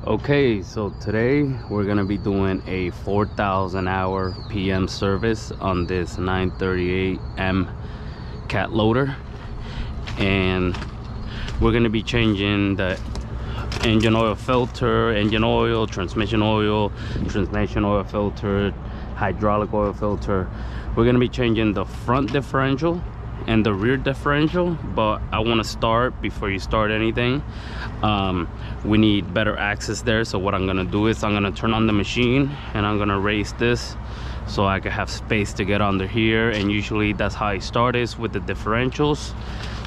Okay, so today we're gonna be doing a 4,000 hour PM service on this 938M cat loader, and we're gonna be changing the engine oil filter, engine oil, transmission oil filter, hydraulic oil filter. We're gonna be changing the front differential and the rear differential, but I want to start before you start anything. We need better access there, so what I'm gonna do is I'm gonna turn on the machine and I'm gonna raise this so I can have space to get under here. And usually that's how I start, is with the differentials,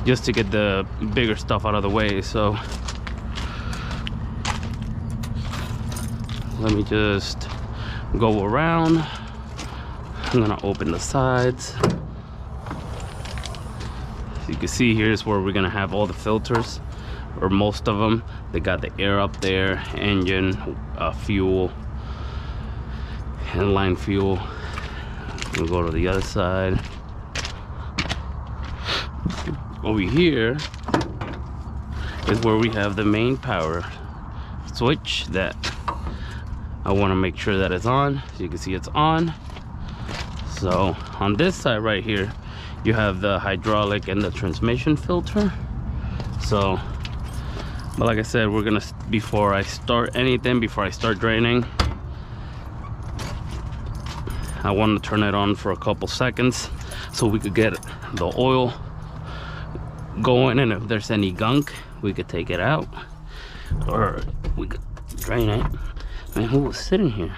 just to get the bigger stuff out of the way. So let me just go around. I'm gonna open the sides. You can see here's where we're gonna have all the filters, or most of them. They got the air up there, engine, fuel, and line fuel. We'll go to the other side. Over here is where we have the main power switch that I want to make sure that it's on. So you can see it's on. So on this side right here, you have the hydraulic and the transmission filter. So, but like I said, we're gonna, before I start anything, before I start draining, I want to turn it on for a couple seconds so we could get the oil going, and if there's any gunk we could take it out, or we could drain it. Man, who was sitting here?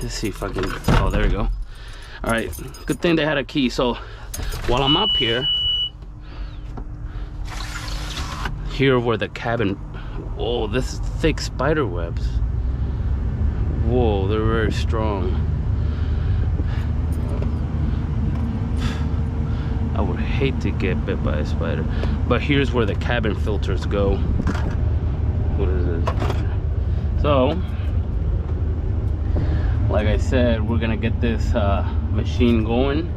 Let's see if I can, oh, there we go. All right, good thing they had a key. So while I'm up here where the cabin, oh, this is thick spider webs. Whoa, they're very strong. I would hate to get bit by a spider. But here's where the cabin filters go. What is this? So like I said, we're gonna get this machine going.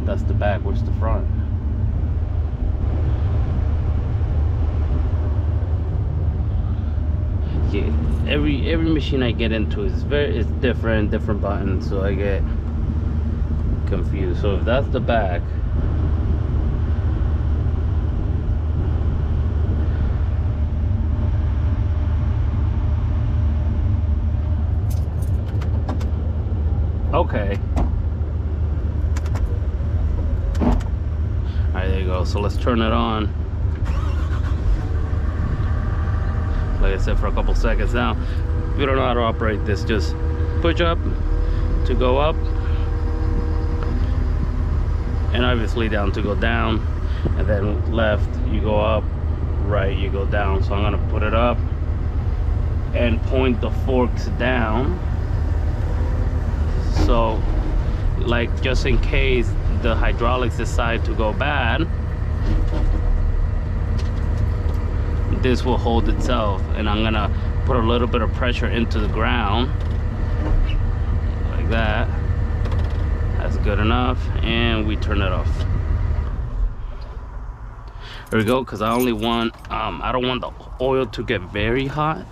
That's the back. Where's the front? Yeah, every machine I get into is different buttons, so I get confused. So if that's the back, okay. All right, there you go. So let's turn it on. Like I said, for a couple seconds. Now, if you don't know how to operate this, just push up to go up, and obviously down to go down, and then left you go up, right you go down. So I'm gonna put it up and point the forks down. So, like, just in case the hydraulics decide to go bad, this will hold itself. And I'm gonna put a little bit of pressure into the ground, like that. That's good enough, and we turn it off. There we go, because I only want, I don't want the oil to get very hot.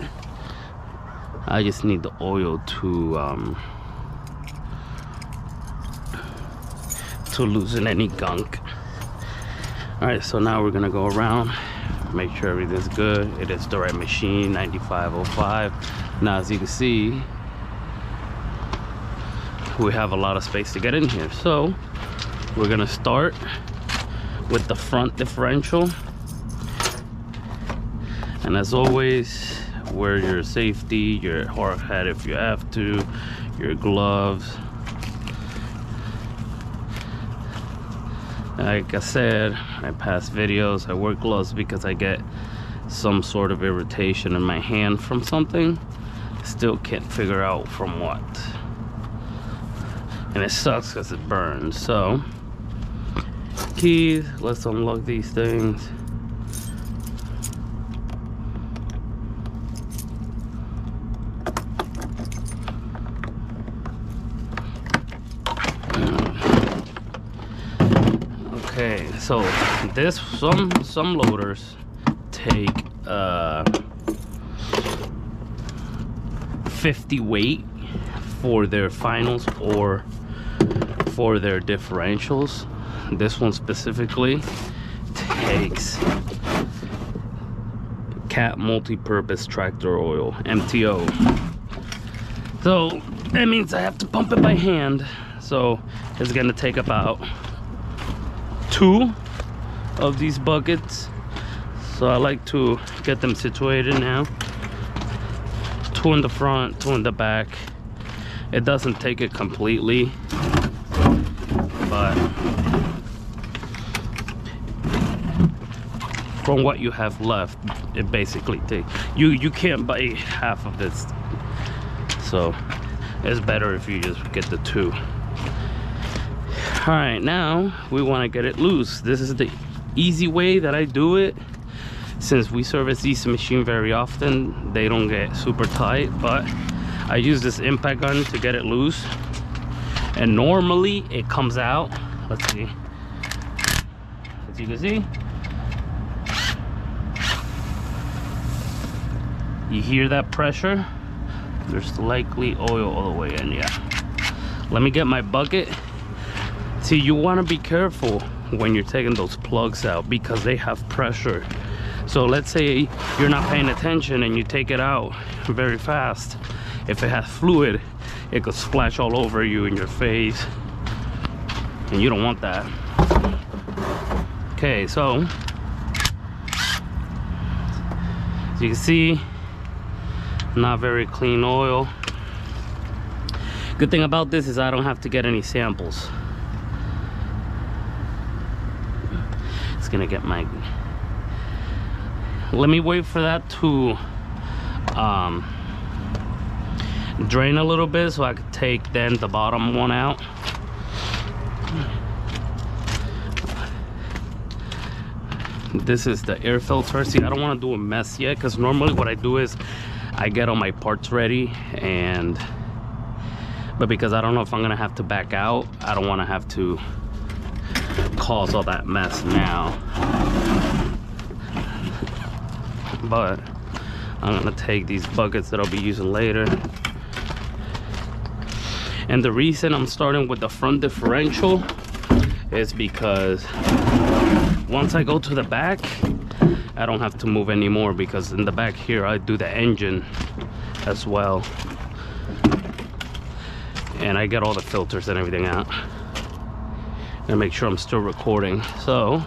I just need the oil to loosen any gunk. All right, so now we're gonna go around, make sure everything's good. It is the right machine, 9505. Now, as you can see, we have a lot of space to get in here. So we're gonna start with the front differential, and as always, wear your safety, your hard hat if you have to, your gloves. Like I said in past videos, I wear gloves because I get some sort of irritation in my hand from something. Still can't figure out from what, and it sucks because it burns. So keys, let's unlock these things. Okay, so this some loaders take 50 weight for their finals or for their differentials. This one specifically takes Cat multi-purpose tractor oil, MTO. So that means I have to pump it by hand. So it's gonna take about 2 of these buckets. So I like to get them situated now. 2 in the front, 2 in the back. It doesn't take it completely, but from what you have left, it basically takes you can't buy half of this, so it's better if you just get the 2. All right, now we want to get it loose. This is the easy way that I do it. Since we service these machines very often, they don't get super tight, but I use this impact gun to get it loose, and normally it comes out. Let's see, as you can see, you hear that pressure? There's likely oil all the way in. Yeah, let me get my bucket. See, you want to be careful when you're taking those plugs out because they have pressure. So let's say you're not paying attention and you take it out very fast. If it has fluid, it could splash all over you in your face, and you don't want that. Okay, so as you can see, not very clean oil. Good thing about this is I don't have to get any samples. It's gonna get my, let me wait for that to drain a little bit so I could take then the bottom one out. This is the air filter. See, I don't want to do a mess yet because normally what I do is I get all my parts ready, but because I don't know if I'm gonna have to back out, I don't want to have to cause all that mess now. But I'm gonna take these buckets that I'll be using later. And the reason I'm starting with the front differential is because once I go to the back, I don't have to move anymore, because in the back here I do the engine as well, and I get all the filters and everything out. And make sure I'm still recording. So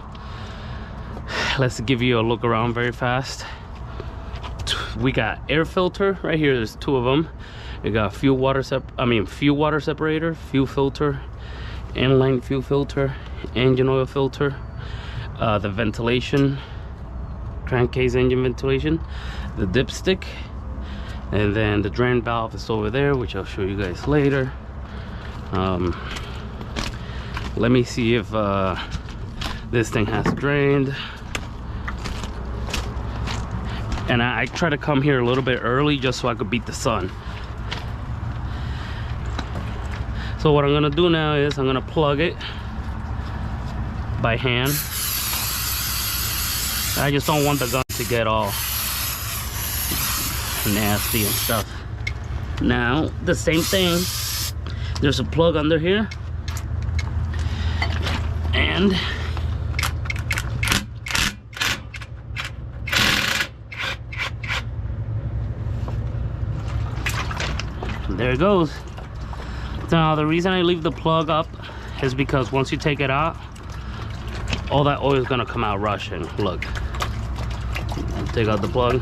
let's give you a look around very fast. We got air filter right here. There's 2 of them. We got fuel water separator, fuel filter, inline fuel filter, engine oil filter, the ventilation, crankcase engine ventilation, the dipstick, and then the drain valve is over there, which I'll show you guys later. Let me see if this thing has drained. And I try to come here a little bit early just so I could beat the sun. So what I'm gonna do now is I'm gonna plug it by hand. I just don't want the gun to get all nasty and stuff. Now the same thing, there's a plug under here, and there it goes. Now the reason I leave the plug up is because once you take it out, all that oil is gonna come out rushing. Look, take out the plug.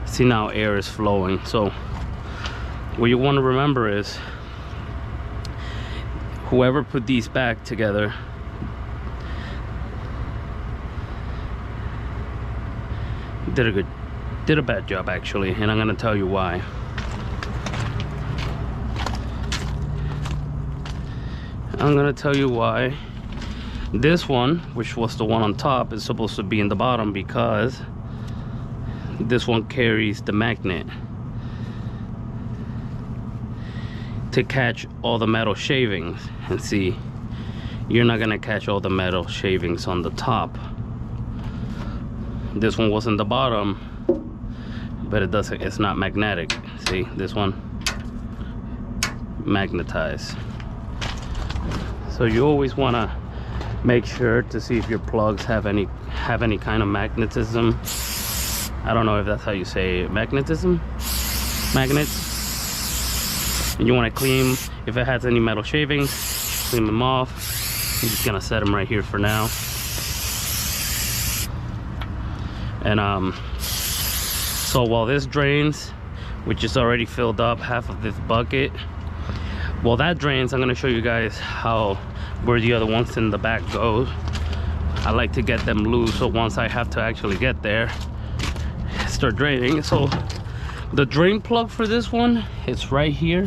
See, now air is flowing. So what you want to remember is whoever put these back together did a bad job actually, and I'm gonna tell you why. I'm gonna tell you why. This one, which was the one on top, is supposed to be in the bottom because this one carries the magnet. to catch all the metal shavings. And see, you're not gonna catch all the metal shavings on the top. This one was in the bottom, but it's not magnetic. See, this one magnetized. So you always want to make sure to see if your plugs have any kind of magnetism. I don't know if that's how you say it. Magnetism? Magnets. And you want to clean, if it has any metal shavings, clean them off. I'm just gonna set them right here for now. And so while this drains, which is already filled up half of this bucket, while that drains, I'm gonna show you guys where the other ones in the back go. I like to get them loose, so once I have to actually get there, start draining. So the drain plug for this one, it's right here.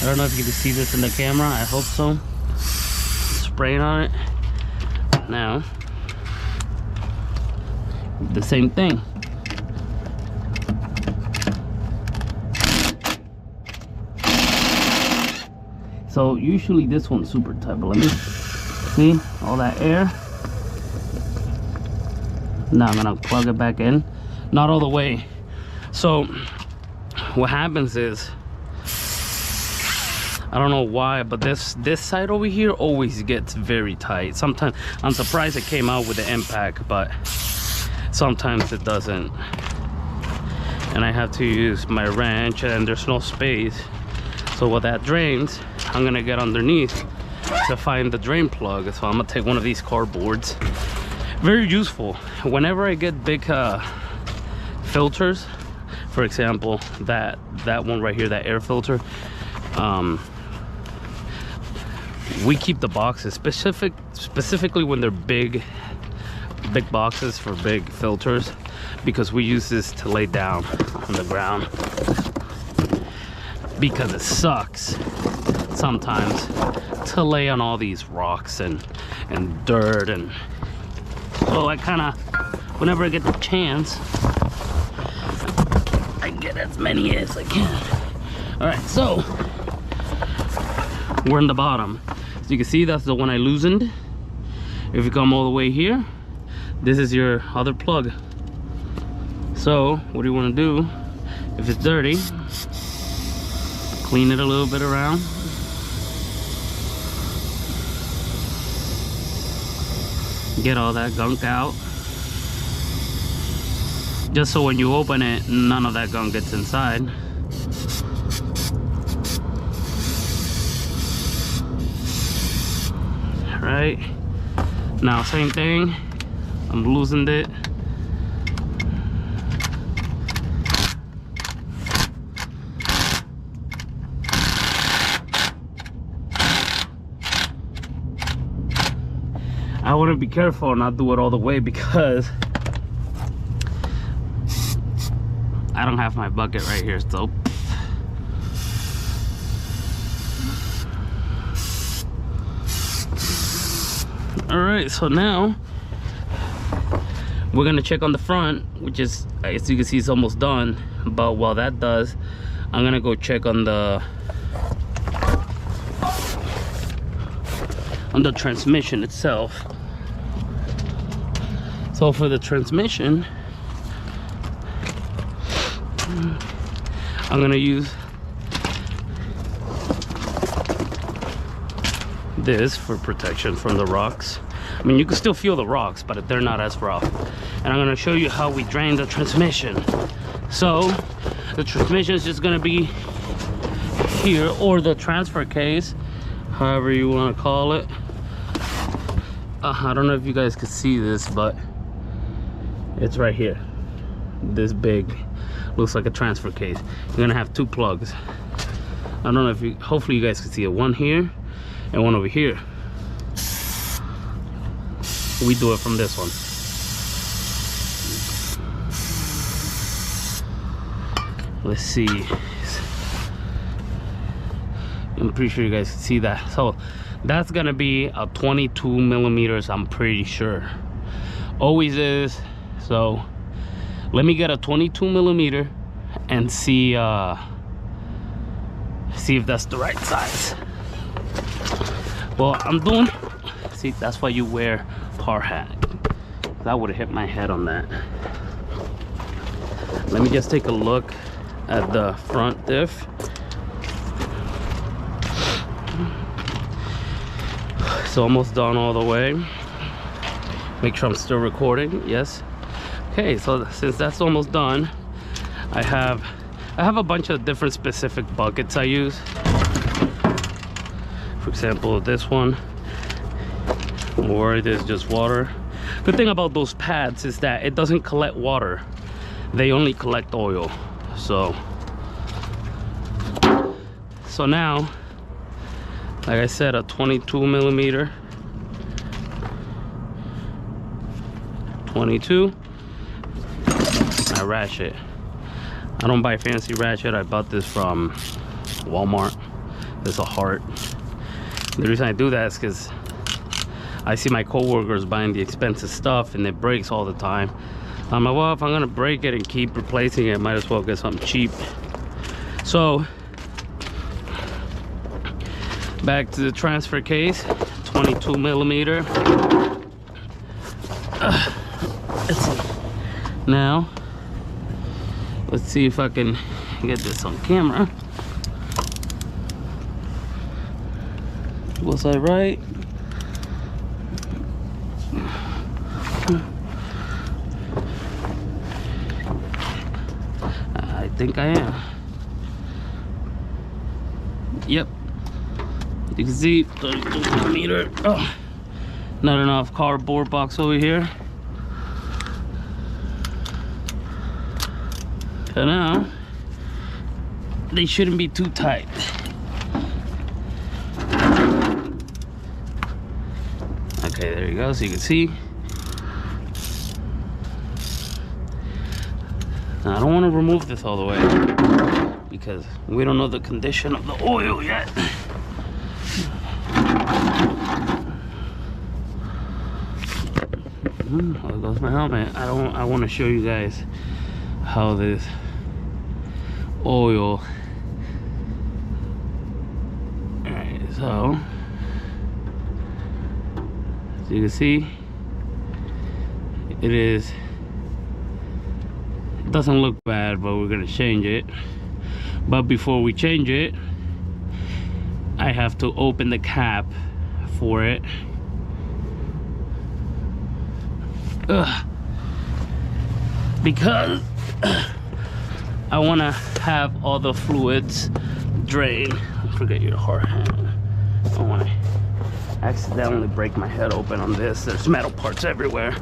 I don't know if you can see this in the camera. I hope so. Spraying on it. Now, the same thing. So usually this one's super tight, but let me see all that air. Now I'm gonna plug it back in. Not all the way. So what happens is, I don't know why, but this side over here always gets very tight. Sometimes, I'm surprised it came out with the impact, but sometimes it doesn't. And I have to use my wrench, and there's no space. So while that drains, I'm gonna get underneath to find the drain plug. So I'm gonna take one of these cardboards. Very useful. Whenever I get big filters, for example, that one right here, that air filter, we keep the boxes specifically when they're big boxes for big filters, because we use this to lay down on the ground, because it sucks sometimes to lay on all these rocks and dirt. And so I kind of, whenever I get the chance, I get as many as I can. All right, so we're in the bottom. So you can see that's the one I loosened. If you come all the way here, this is your other plug. So what do you want to do? If it's dirty, clean it a little bit around. Get all that gunk out. Just so when you open it, none of that gunk gets inside. Right, now same thing, I'm loosened it. I want to be careful and not do it all the way, because I don't have my bucket right here, so all right, so now we're gonna check on the front, which is, as you can see, it's almost done. But while that does, I'm gonna go check on the transmission itself. So for the transmission, I'm gonna use this for protection from the rocks. I mean, you can still feel the rocks, but they're not as rough. And I'm gonna show you how we drain the transmission. So the transmission is just gonna be here, or the transfer case, however you want to call it. I don't know if you guys can see this, but it's right here. This big, looks like a transfer case. You're gonna have two plugs. I don't know if you, hopefully you guys can see it, one here and one over here. We do it from this one. Let's see, I'm pretty sure you guys can see that. So that's gonna be a 22 millimeters, I'm pretty sure. Always is. So let me get a 22 millimeter and see see if that's the right size. Well, I'm doing, see, that's why you wear hard hat. I would have hit my head on that. Let me just take a look at the front diff. It's almost done all the way. Make sure I'm still recording. Yes. Okay, so since that's almost done, I have a bunch of different specific buckets I use. For example, this one, or it is just water. Good thing about those pads is that it doesn't collect water. They only collect oil. So now, like I said, a 22 millimeter, 22. I ratchet. I don't buy fancy ratchet. I bought this from Walmart. It's a heart. The reason I do that is because I see my coworkers buying the expensive stuff and it breaks all the time. I'm like, well, if I'm gonna break it and keep replacing it, might as well get something cheap. So back to the transfer case, 22 millimeter. Now let's see if I can get this on camera. Was I right? I think I am. Yep. You can see 32 millimeter. Oh, not enough cardboard box over here. So now they shouldn't be too tight. Okay, there you go. So you can see. Now, I don't want to remove this all the way because we don't know the condition of the oil yet. There goes my helmet. I want to show you guys how this oil. Alright, so as you can see, it doesn't look bad, but we're gonna change it. But before we change it, I have to open the cap for it. Because I want to have all the fluids drain. Forget your hard hat. I don't want to accidentally break my head open on this. There's metal parts everywhere.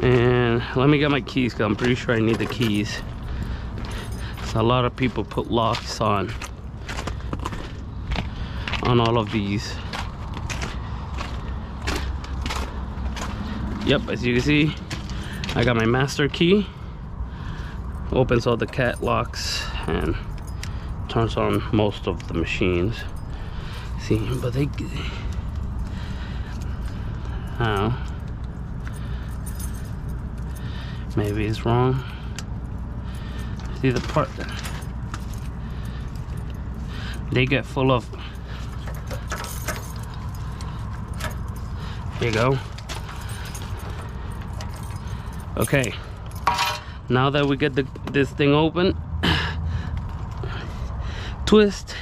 And let me get my keys because I'm pretty sure I need the keys. So a lot of people put locks on all of these. Yep, as you can see, I got my master key. Opens all the cat locks and turns on most of the machines. See, but they how? Maybe it's wrong. See the part that they get full of. There you go. Okay, now that we get this thing open, twist.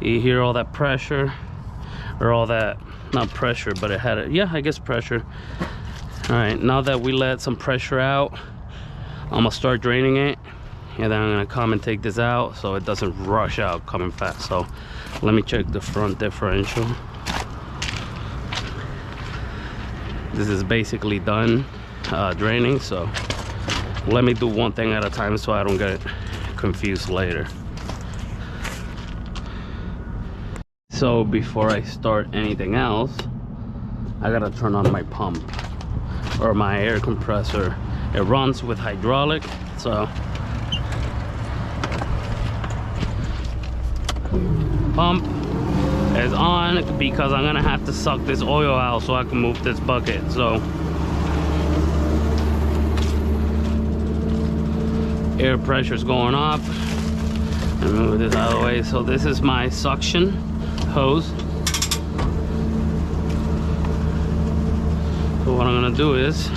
You hear all that pressure, or all that, not pressure, but it had a, yeah, I guess pressure. All right, now that we let some pressure out, I'm gonna start draining it, and then I'm gonna come and take this out so it doesn't rush out coming fast. So let me check the front differential. This is basically done draining, so let me do one thing at a time so I don't get confused later. So before I start anything else, I gotta turn on my pump or my air compressor. It runs with hydraulic, so pump is on because I'm gonna have to suck this oil out so I can move this bucket. So air pressure is going up. And move this out of the way. So this is my suction hose. So what I'm gonna do is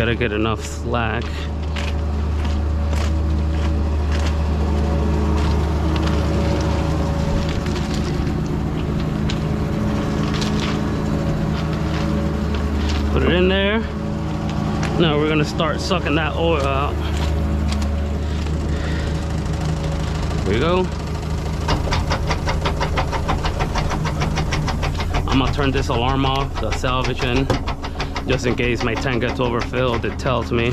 gotta get enough slack. Put it in there. Now we're gonna start sucking that oil out. There you go. I'm gonna turn this alarm off, the salvage in, just in case my tank gets overfilled. It tells me.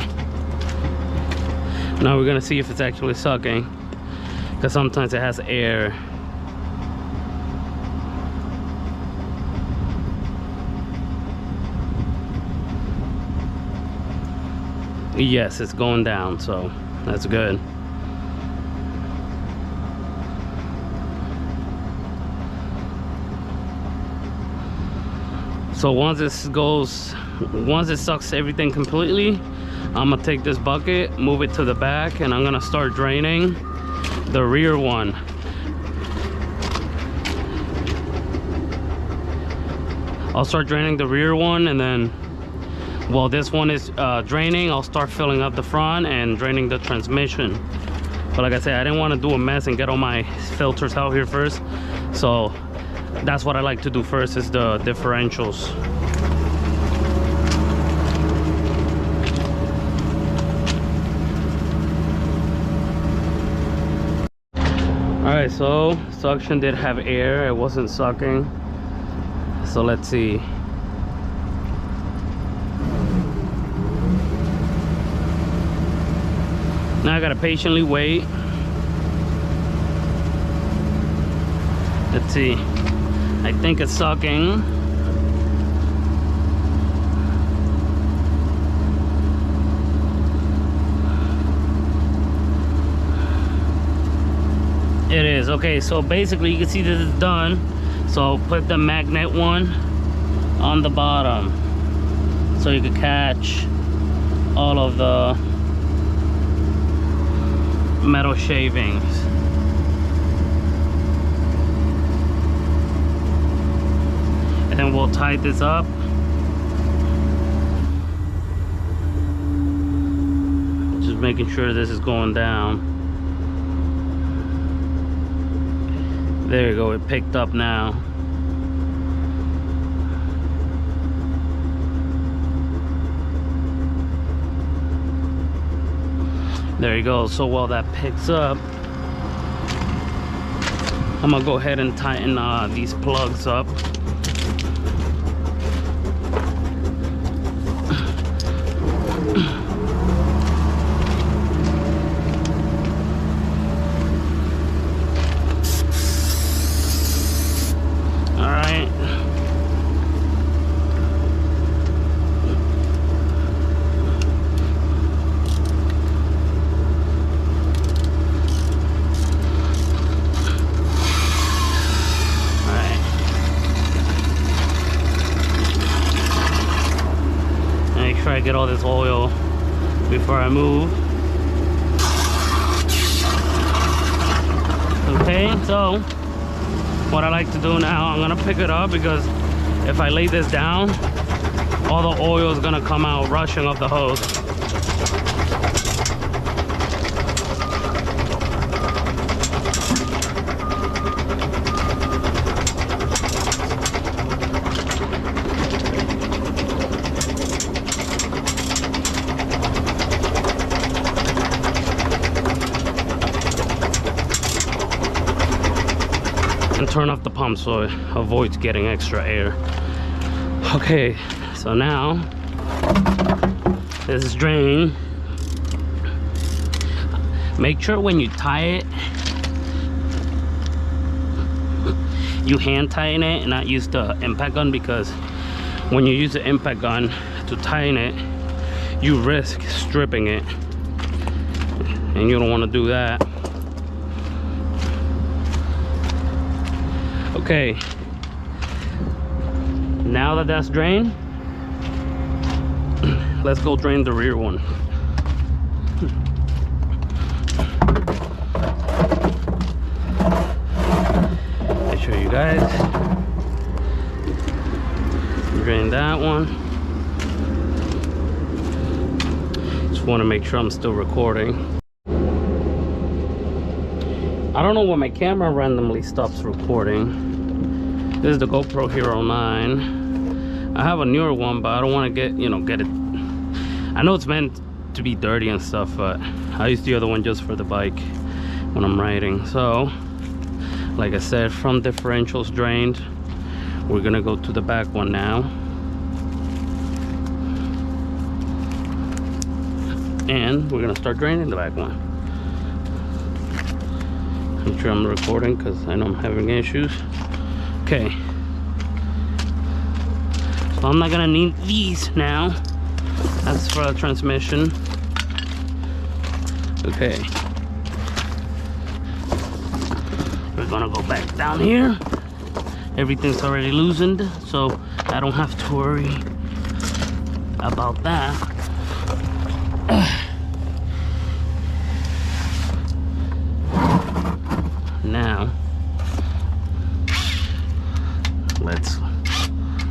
Now we're gonna see if it's actually sucking, because sometimes it has air. Yes, it's going down, so that's good. So once it sucks everything completely, I'm gonna take this bucket, move it to the back, and I'm gonna start draining the rear one. I'll start draining the rear one, and then while this one is draining, I'll start filling up the front and draining the transmission. But like I said, I didn't want to do a mess and get all my filters out here first, so that's what I like to do first, is the differentials. Alright, so suction did have air, it wasn't sucking. So let's see. Now I gotta patiently wait. Let's see. I think it's sucking. It is. Okay, so basically you can see this is done. So put the magnet one on the bottom so you can catch all of the metal shavings. And then we'll tie this up. Just making sure this is going down. There you go, it picked up now. There you go. So while that picks up, I'm gonna go ahead and tighten these plugs up. Try to get all this oil before I move. Okay, so what I like to do now, I'm gonna pick it up, because if I lay this down, all the oil is gonna come out rushing off the hose. And turn off the pump so it avoids getting extra air. Okay, so now this is drained. Make sure when you tie it, you hand tighten it and not use the impact gun, because when you use the impact gun to tighten it, you risk stripping it, and you don't want to do that. Okay, now that that's drained, let's go drain the rear one. I'll show you guys. Drain that one. Just want to make sure I'm still recording. I don't know when my camera randomly stops recording. This is the GoPro Hero 9. I have a newer one, but I don't want to get it. I know it's meant to be dirty and stuff, but I use the other one just for the bike when I'm riding. So, like I said, front differential's drained. We're gonna go to the back one now. And we're gonna start draining the back one. Make sure I'm recording because I know I'm having issues. Okay, so I'm not gonna need these now. That's for the transmission. Okay, we're gonna go back down here. Everything's already loosened, so I don't have to worry about that. Now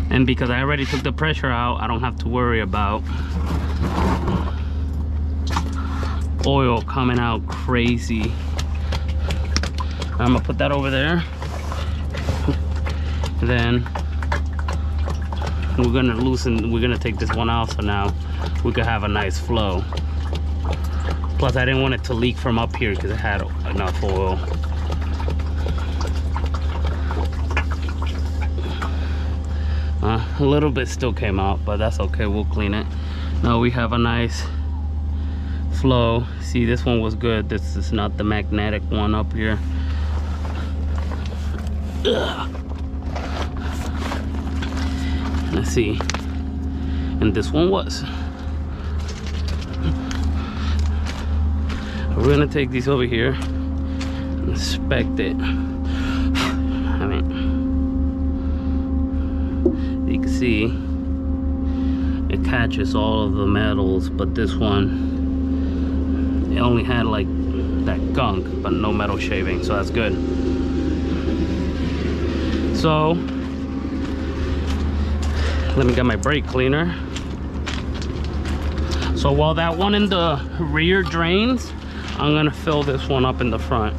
and because I already took the pressure out, I don't have to worry about oil coming out crazy. I'm gonna put that over there. Then we're gonna take this one off, so now we could have a nice flow. Plus I didn't want it to leak from up here because it had enough oil. A little bit still came out, but that's okay, we'll clean it. Now we have a nice flow. See, this one was good. This is not the magnetic one up here. Ugh. Let's see. And this one was. We're gonna take these over here, inspect it. I mean, you can see it catches all of the metals, but this one, it only had like that gunk, but no metal shaving, so that's good. So let me get my brake cleaner. So while that one in the rear drains, I'm gonna fill this one up in the front,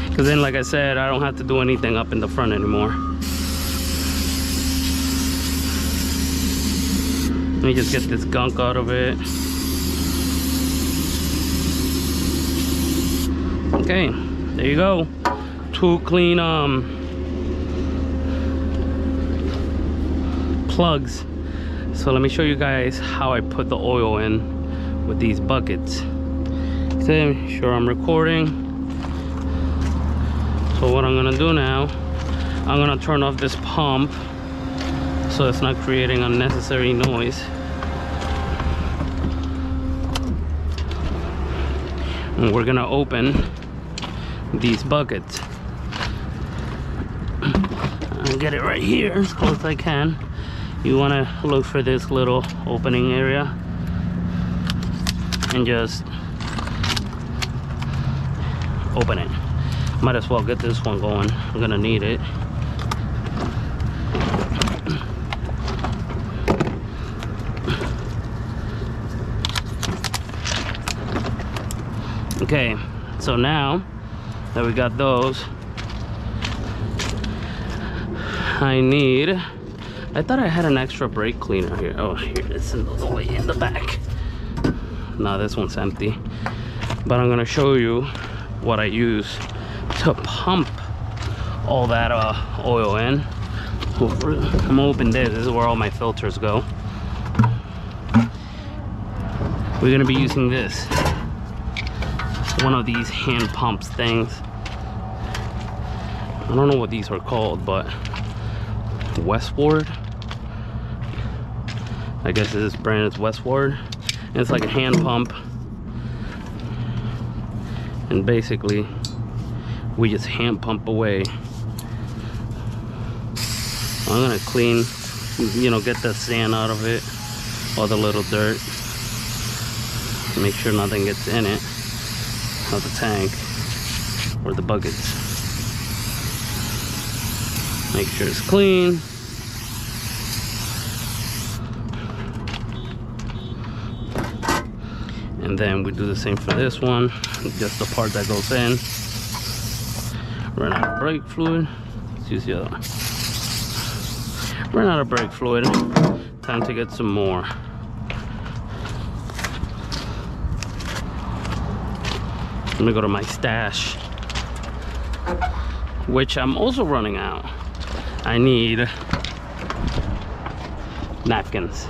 because then, like I said, I don't have to do anything up in the front anymore. Let me just get this gunk out of it. Okay, there you go. Two clean plugs. So let me show you guys how I put the oil in with these buckets. Okay, sure I'm recording. So what I'm gonna do now, I'm gonna turn off this pump so it's not creating unnecessary noise. And we're gonna open these buckets. I'll get it right here as close as I can. You want to look for this little opening area and just open it. Might as well get this one going. I'm gonna need it. Okay, so now that we got those, I thought I had an extra brake cleaner here. Oh, here it's in the way in the back. No, this one's empty. But I'm gonna show you what I use to pump all that oil in. I'm gonna open this. This is where all my filters go. We're gonna be using this. One of these hand pumps things. I don't know what these are called, but Westward, I guess this brand is Westward, and it's like a hand pump, and basically we just hand pump away I'm gonna clean, you know, get the sand out of it, all the little dirt. Make sure nothing gets in it, of the tank or the buckets. Make sure it's clean. And then we do the same for this one, just the part that goes in. Run out of brake fluid. Let's use the other one. Run out of brake fluid. Time to get some more. Let me go to my stash, which I'm also running out. I need napkins.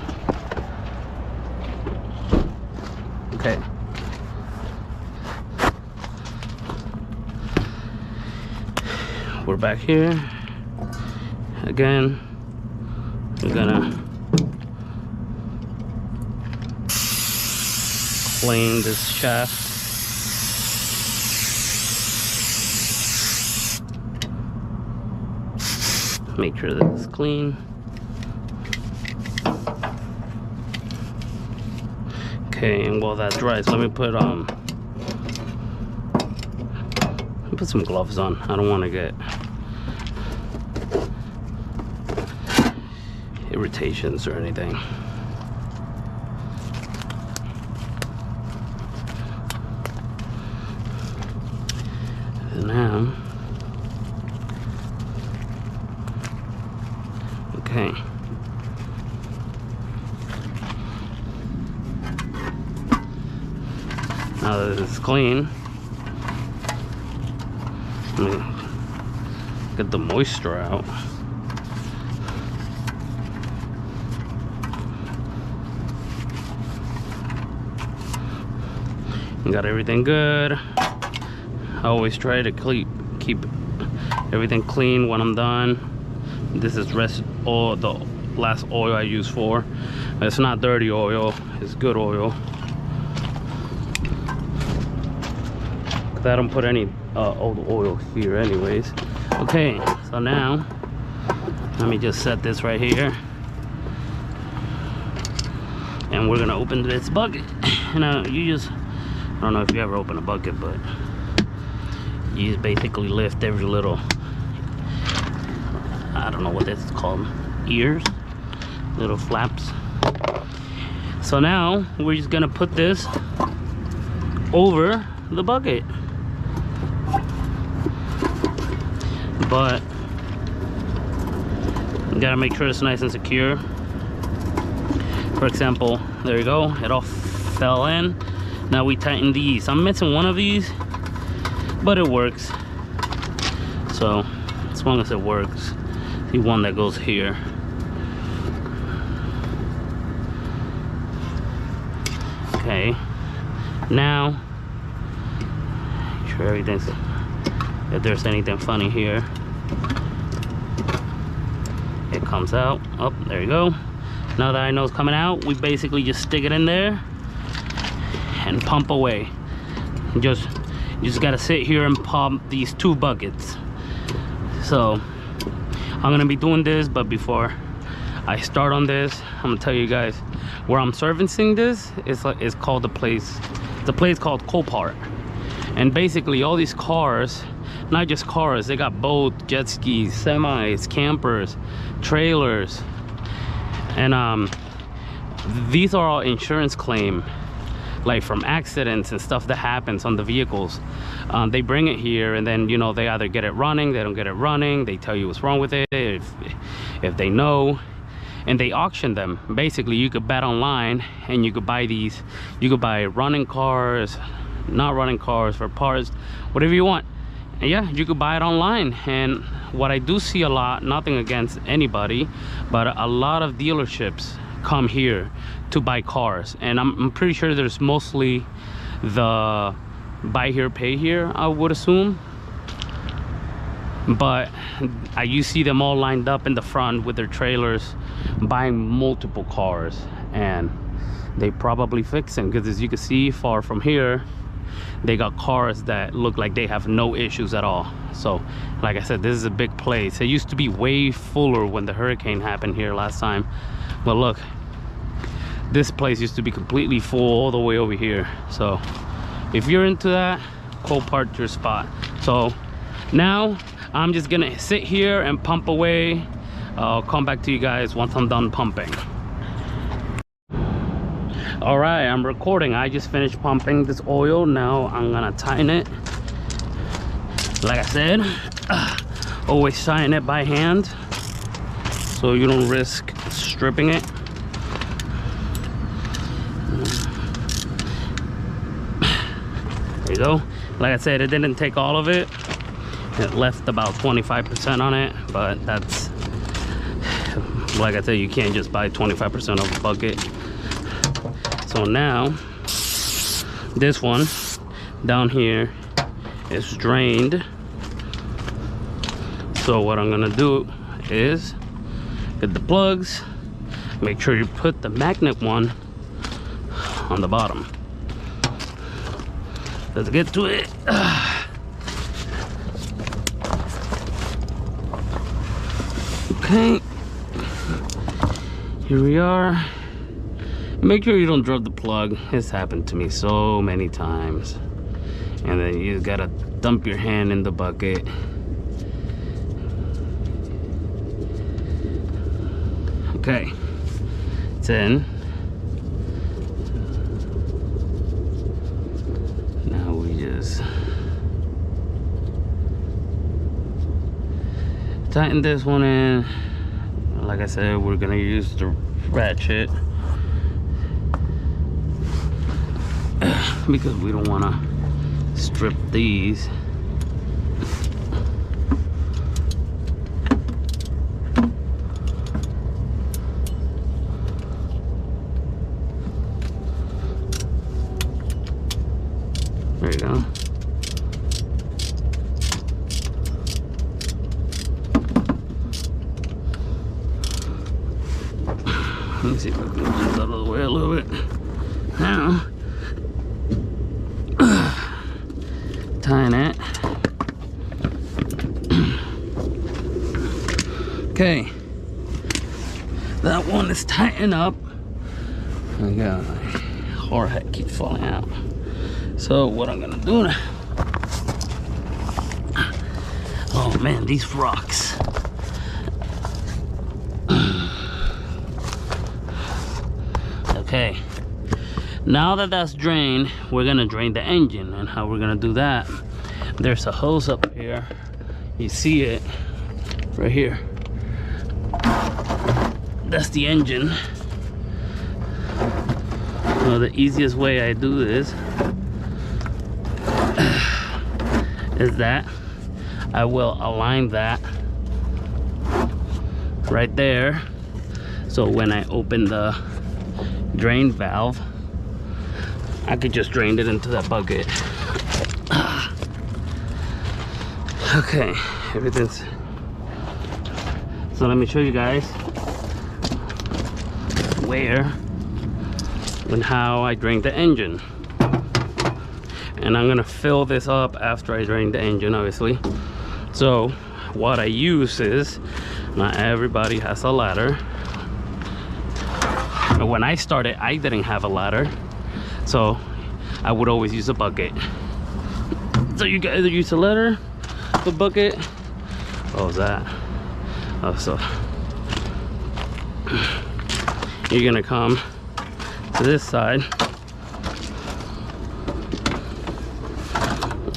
Okay. We're back here. Again, we're gonna clean this shaft. Make sure that it's clean. Okay, and while that dries, let me put some gloves on. I don't want to get irritations or anything. And now, okay. Now that it's clean, let me get the moisture out. Got everything good. I always try to keep everything clean when I'm done. This is rest oil, the last oil I use for. It's not dirty oil, it's good oil. I don't put any old oil here anyways. Okay, so now let me just set this right here, and we're gonna open this bucket. Now you just, I don't know if you ever open a bucket, but you just basically lift every little, I don't know what this is called, ears, little flaps. So now we're just gonna put this over the bucket. But you gotta make sure it's nice and secure. For example, there you go, it all fell in. Now we tighten these. I'm missing one of these, but it works. So as long as it works, the one that goes here. Okay, now make sure everything's, if there's anything funny here, it comes out. Oh, there you go. Now that I know it's coming out, we basically just stick it in there and pump away. You just gotta sit here and pump these 2 buckets. So I'm gonna be doing this, but before I start on this, I'm gonna tell you guys where I'm servicing this. It's called the place called Copart. And basically all these cars, not just cars, they got boats, jet skis, semis, campers, trailers, and these are all insurance claim, like from accidents and stuff that happens on the vehicles. They bring it here, and then, you know, they either get it running, they don't get it running, they tell you what's wrong with it if they know, and they auction them. Basically you could bet online and you could buy these. You could buy running cars, not running cars, for parts, whatever you want. And yeah, you could buy it online. And what I do see a lot, nothing against anybody, but a lot of dealerships come here to buy cars, and I'm pretty sure there's mostly the buy here pay here, I would assume. But you see them all lined up in the front with their trailers buying multiple cars, and they probably fix them, because as you can see far from here, they got cars that look like they have no issues at all. So like I said, this is a big place. It used to be way fuller when the hurricane happened here last time, but look, this place used to be completely full all the way over here. So if you're into that, Copart your spot. So now I'm just gonna sit here and pump away. I'll come back to you guys once I'm done pumping. All right, I'm recording. I just finished pumping this oil. Now I'm gonna tighten it. Like I said, always tighten it by hand so you don't risk stripping it. There you go. Like I said, it didn't take all of it. It left about 25% on it, but that's, like I said, you can't just buy 25% of a bucket. So now this one down here is drained. So what I'm gonna do is get the plugs, make sure you put the magnet one on the bottom. Let's get to it. Okay, here we are. Make sure you don't drop the plug. It's happened to me so many times. And then you gotta dump your hand in the bucket. Okay, it's in. Now we just tighten this one in. Like I said, we're gonna use the ratchet because we don't want to strip these. There you go. Let me see if I can get this out of the way a little bit. Now, tying it. Okay, that one is tightened up. I got my hard hat keeps falling out. So what I'm gonna do now? Oh man, these rocks. Okay, now that that's drained, we're gonna drain the engine. And how we're gonna do that, there's a hose up here, you see it right here. That's the engine. So the easiest way I do this is that I will align that right there, so when I open the drain valve, I could just drain it into that bucket. Okay, everything's, so let me show you guys where and how I drain the engine. And I'm gonna fill this up after I drain the engine, obviously. So what I use is, not everybody has a ladder. But when I started, I didn't have a ladder, so I would always use a bucket. So you can either use a ladder, the bucket. What was that? Oh, so you're gonna come to this side,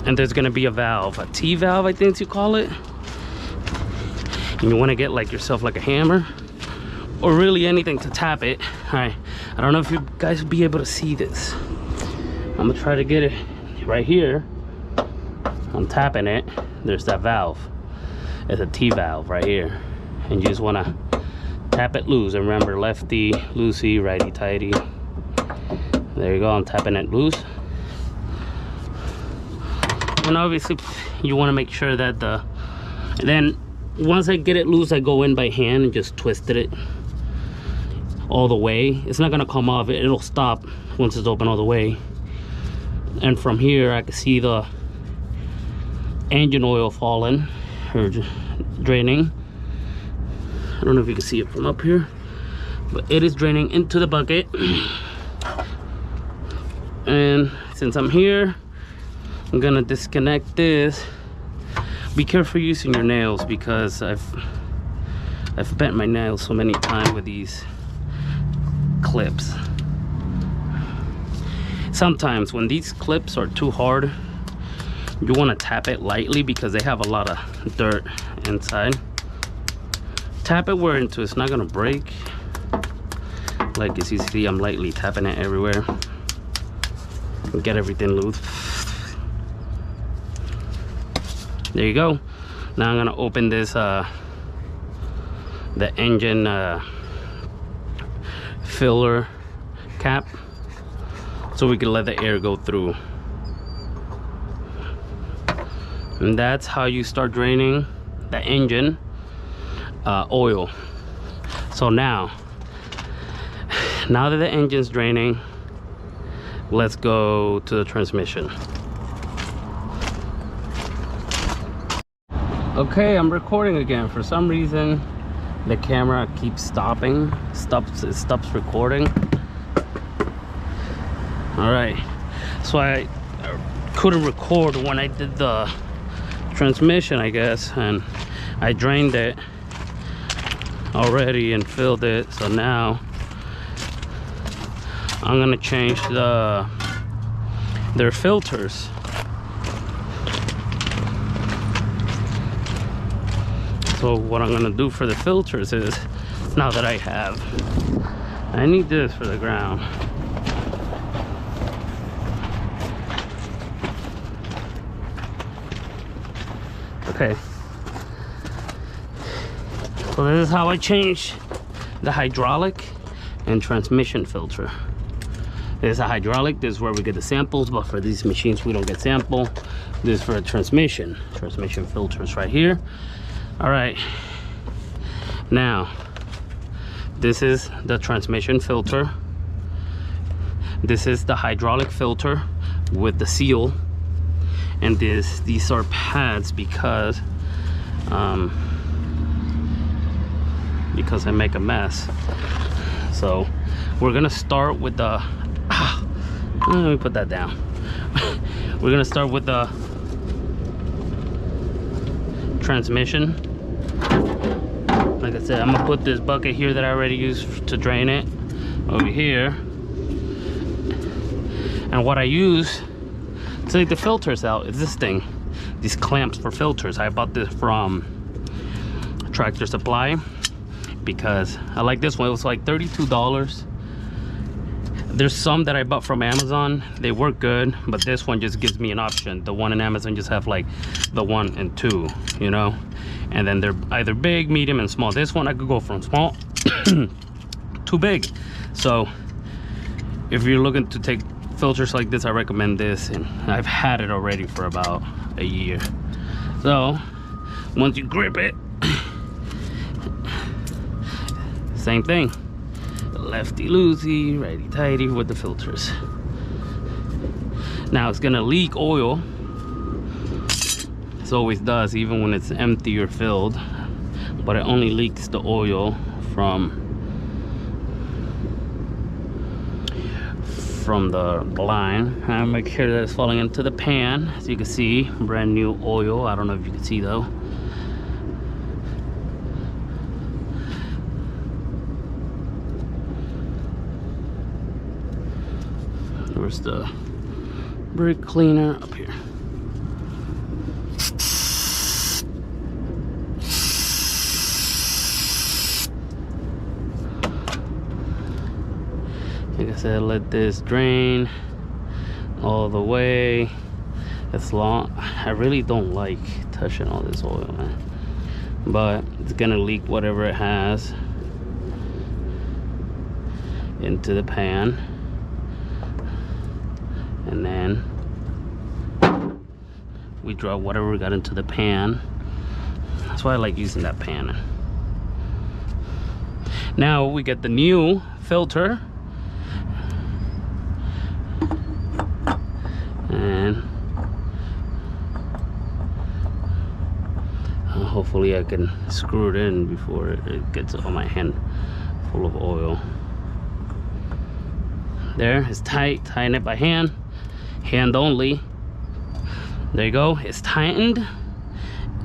and there's gonna be a valve, a T valve, I think you call it. And you want to get like yourself like a hammer or really anything to tap it. All right, I don't know if you guys will be able to see this. I'm gonna try to get it right here. I'm tapping it. There's that valve. It's a T valve right here, and you just want to tap it loose. And remember, lefty loosey, righty tighty. There you go. I'm tapping it loose. And obviously you want to make sure that then once I get it loose, I go in by hand and just twisted it all the way. It's not gonna come off, it'll stop once it's open all the way. and from here I can see the engine oil falling or draining. I don't know if you can see it from up here, but it is draining into the bucket. And since I'm here, I'm gonna disconnect this. Be careful using your nails, because I've bent my nails so many times with these clips. Sometimes when these clips are too hard, you want to tap it lightly because they have a lot of dirt inside. Tap it where it's not gonna break. Like as you see, I'm lightly tapping it everywhere. Get everything loose. There you go. Now I'm gonna open this the engine filler cap so we can let the air go through. And that's how you start draining the engine oil. So now that the engine's draining, let's go to the transmission. Okay, I'm recording again. For some reason the camera keeps it stops recording. All right, so I couldn't record when I did the transmission, I guess, and I drained it already and filled it. So now I'm gonna change their filters. So what I'm gonna do for the filters is, now that I need this for the ground. Okay. So this is how I change the hydraulic and transmission filter. This is a hydraulic, this is where we get the samples, but for these machines we don't get sample. This is for a transmission filters right here. All right, now this is the transmission filter. This is the hydraulic filter with the seal, and these are pads because I make a mess. So we're gonna start with the let me put that down. We're gonna start with the transmission. Like I said, I'm gonna put this bucket here that I already used to drain it over here, and what I use to take the filters out is this thing, these clamps for filters. I bought this from Tractor Supply because I like this one. It was like $32. There's some that I bought from Amazon, they work good, but this one just gives me an option. The one in Amazon just have like the 1 and 2, you know, and then they're either big, medium, and small. This one I could go from small to big. So if you're looking to take filters like this, I recommend this, and I've had it already for about a year. So once you grip it, same thing, lefty loosey, righty tighty with the filters. Now it's gonna leak oil. It always does, even when it's empty or filled, but it only leaks the oil from the line. I make sure that it's falling into the pan. As you can see, brand new oil. I don't know if you can see though. Where's the brake cleaner? Up here. Like I said, let this drain all the way. It's long. I really don't like touching all this oil, man, but it's gonna leak whatever it has into the pan. And then we drop whatever we got into the pan. That's why I like using that pan. Now we get the new filter, And hopefully I can screw it in before it gets on my hand full of oil. There, it's tight. Tighten it by hand only. There you go, it's tightened.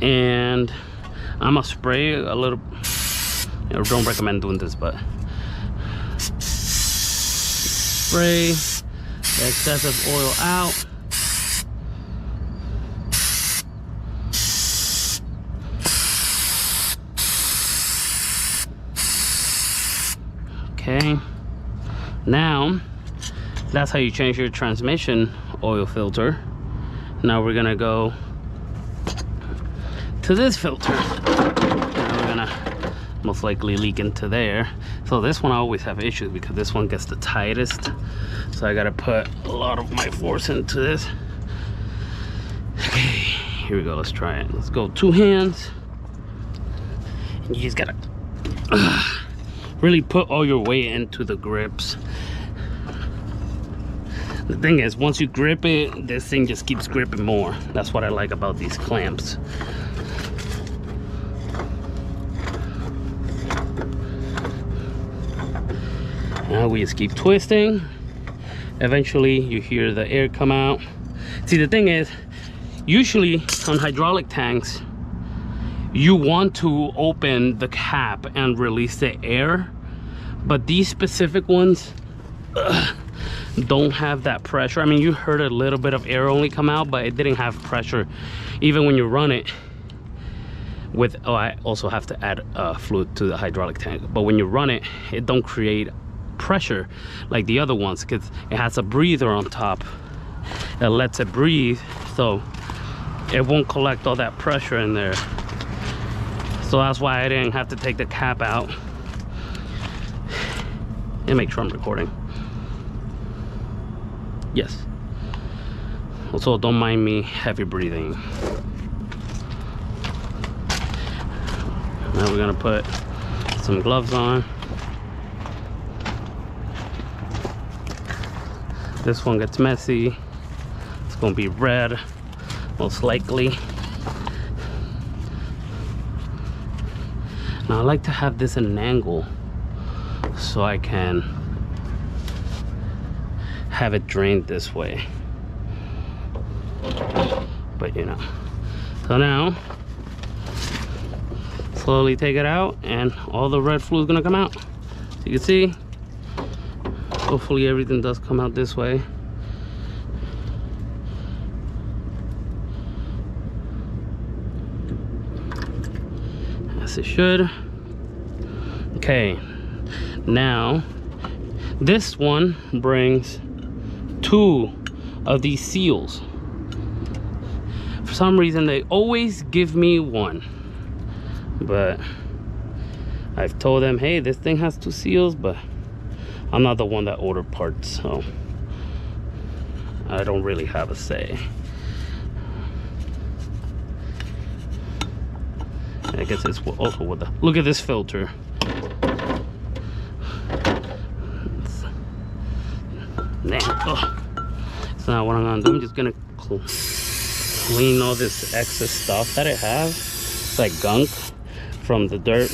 And I'm gonna spray a little. I don't recommend doing this, but spray the excessive oil out. Okay, now that's how you change your transmission oil filter. Now we're gonna go to this filter. Now we're gonna most likely leak into there. So this one I always have issues because this one gets the tightest. So I gotta put a lot of my force into this. Okay, here we go, let's try it. Let's go 2 hands. And you just gotta really put all your weight into the grips. The thing is, once you grip it, this thing just keeps gripping more. That's what I like about these clamps. Now we just keep twisting. Eventually you hear the air come out. See, the thing is, usually on hydraulic tanks, you want to open the cap and release the air, but these specific ones don't have that pressure. I mean, you heard a little bit of air only come out, but it didn't have pressure. Even when you run it with, oh, I also have to add fluid to the hydraulic tank, but when you run it, it don't create pressure like the other ones because it has a breather on top that lets it breathe, so it won't collect all that pressure in there. So that's why I didn't have to take the cap out. And make sure I'm recording. Yes. Also, don't mind me heavy breathing. Now we're gonna put some gloves on. This one gets messy. It's gonna be red, most likely. Now I like to have this at an angle so I can have it drained this way. But you know. So now, slowly take it out and all the red fluid is gonna come out. So you can see, hopefully everything does come out this way. As it should. Okay, now this one brings 2 of these seals. For some reason they always give me 1, but I've told them, hey, this thing has 2 seals, but I'm not the one that ordered parts, so I don't really have a say. I guess it's also with the, look at this filter. Oh. So now what I'm gonna do, I'm just gonna clean all this excess stuff that it has. It's like gunk from the dirt.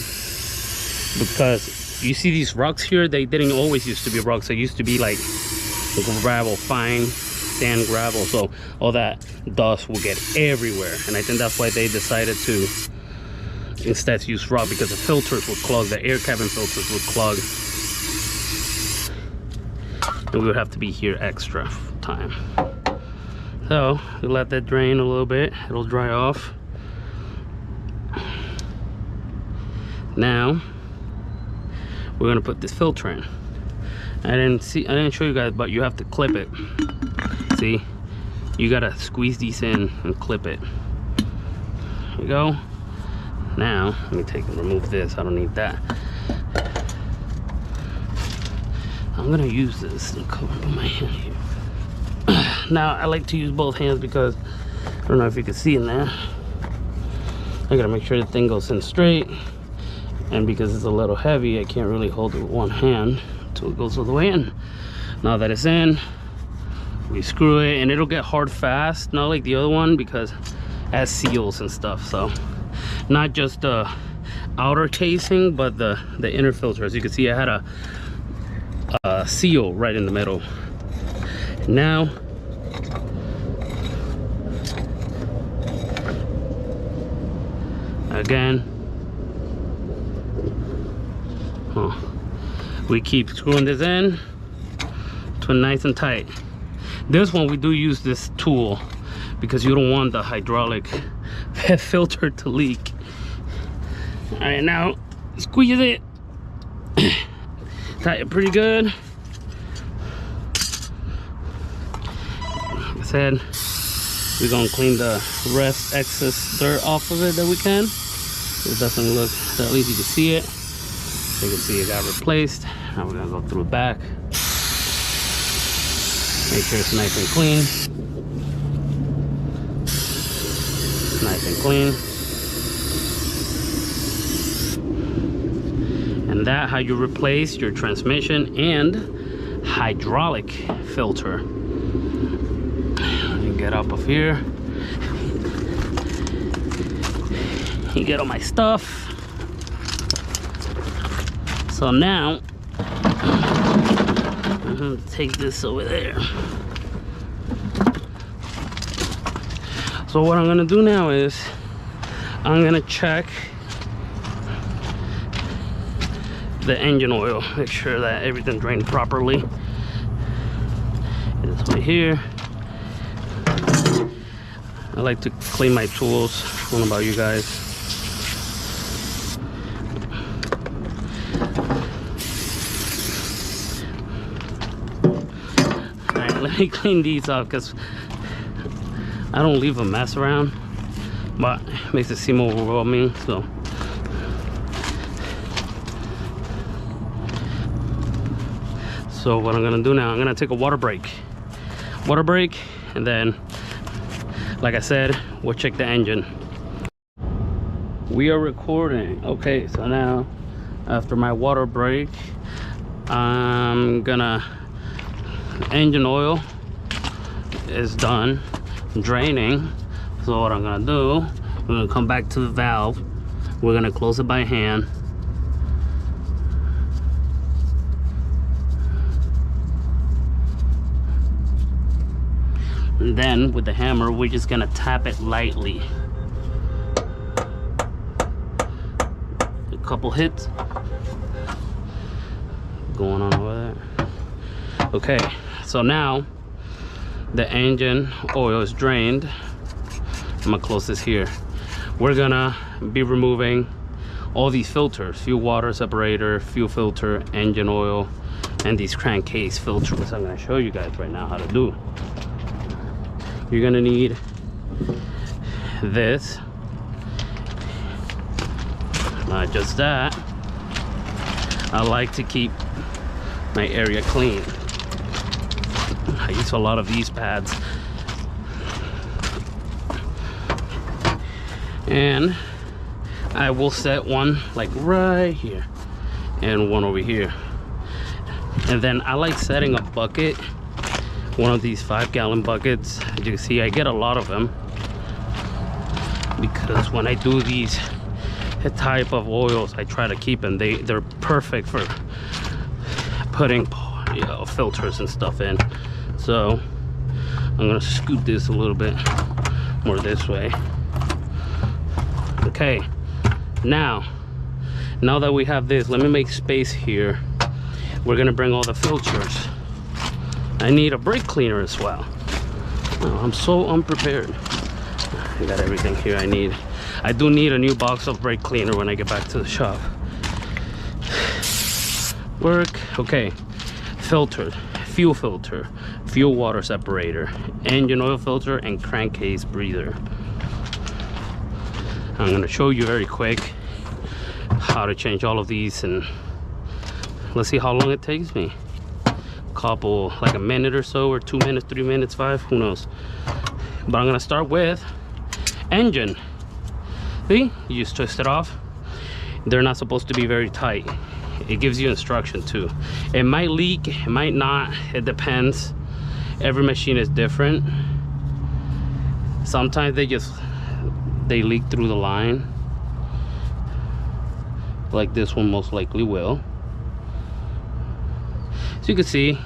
Because you see these rocks here, they didn't always used to be rocks. They used to be like gravel, fine sand gravel. So all that dust will get everywhere. And I think that's why they decided to instead use rock, because the filters would clog, the air cabin filters would clog. And we would have to be here extra time. So we let that drain a little bit, it'll dry off. Now we're gonna put this filter in. I didn't show you guys, but you have to clip it. See, you gotta squeeze these in and clip it. There you go. Now let me remove this, I don't need that. I'm gonna use this and cover my hand here. Now I like to use both hands because I don't know if you can see in there. I gotta make sure the thing goes in straight, and because it's a little heavy, I can't really hold it with one hand until it goes all the way in. Now that it's in, we screw it, and it'll get hard fast, not like the other one, because it has seals and stuff. So not just the outer casing, but the inner filter. As you can see, I had a seal right in the middle. Now again, we keep screwing this in to nice and tight. This one we do use this tool because you don't want the hydraulic filter to leak. All right, now squeeze it, tie it pretty good. Like I said, we're gonna clean the rest excess dirt off of it that we can. It doesn't look, so at least you can see it. You can see it got replaced. Now we're gonna go through the back. Make sure it's nice and clean. Nice and clean. And that's how you replace your transmission and hydraulic filter. Let me get up of here. You get all my stuff. So now I'm gonna take this over there. So what I'm gonna do now is I'm gonna check the engine oil, make sure that everything drained properly. This right here. I like to clean my tools. I don't know about you guys. Alright, let me clean these up because I don't leave a mess around, but it makes it seem overwhelming. So what I'm gonna do now, I'm gonna take a water break, and then, like I said, we'll check the engine. We are recording. Okay, so now after my water break, I'm gonna, engine oil is done draining. So what I'm gonna do, we're gonna come back to the valve. We're gonna close it by hand. And then with the hammer, we're just gonna tap it lightly. A couple hits. Going on over there. Okay, so now the engine oil is drained. I'm gonna close this here. We're gonna be removing all these filters: fuel water separator, fuel filter, engine oil, and these crankcase filters. I'm gonna show you guys right now how to do. You're gonna need this, not just that. I like to keep my area clean. I use a lot of these pads, and I will set one like right here and one over here. And then I like setting a bucket, one of these 5-gallon buckets. As you can see, I get a lot of them because when I do these type of oils, I try to keep them. They're perfect for putting, you know, filters and stuff in. So I'm gonna scoot this a little bit more this way. Okay, now that we have this, let me make space here. We're gonna bring all the filters. I need a brake cleaner as well. Oh, I'm so unprepared. I got everything here I need. I do need a new box of brake cleaner when I get back to the shop. Okay, filtered, fuel filter, fuel water separator, engine oil filter, and crankcase breather. I'm gonna show you very quick how to change all of these, and let's see how long it takes me. Couple, like a minute or so, or 2 minutes, 3 minutes, 5, who knows. But I'm gonna start with engine. See, you just twist it off. They're not supposed to be very tight. It gives you instruction too. It might leak, it might not, it depends. Every machine is different. Sometimes they leak through the line, like this one most likely will. So you can see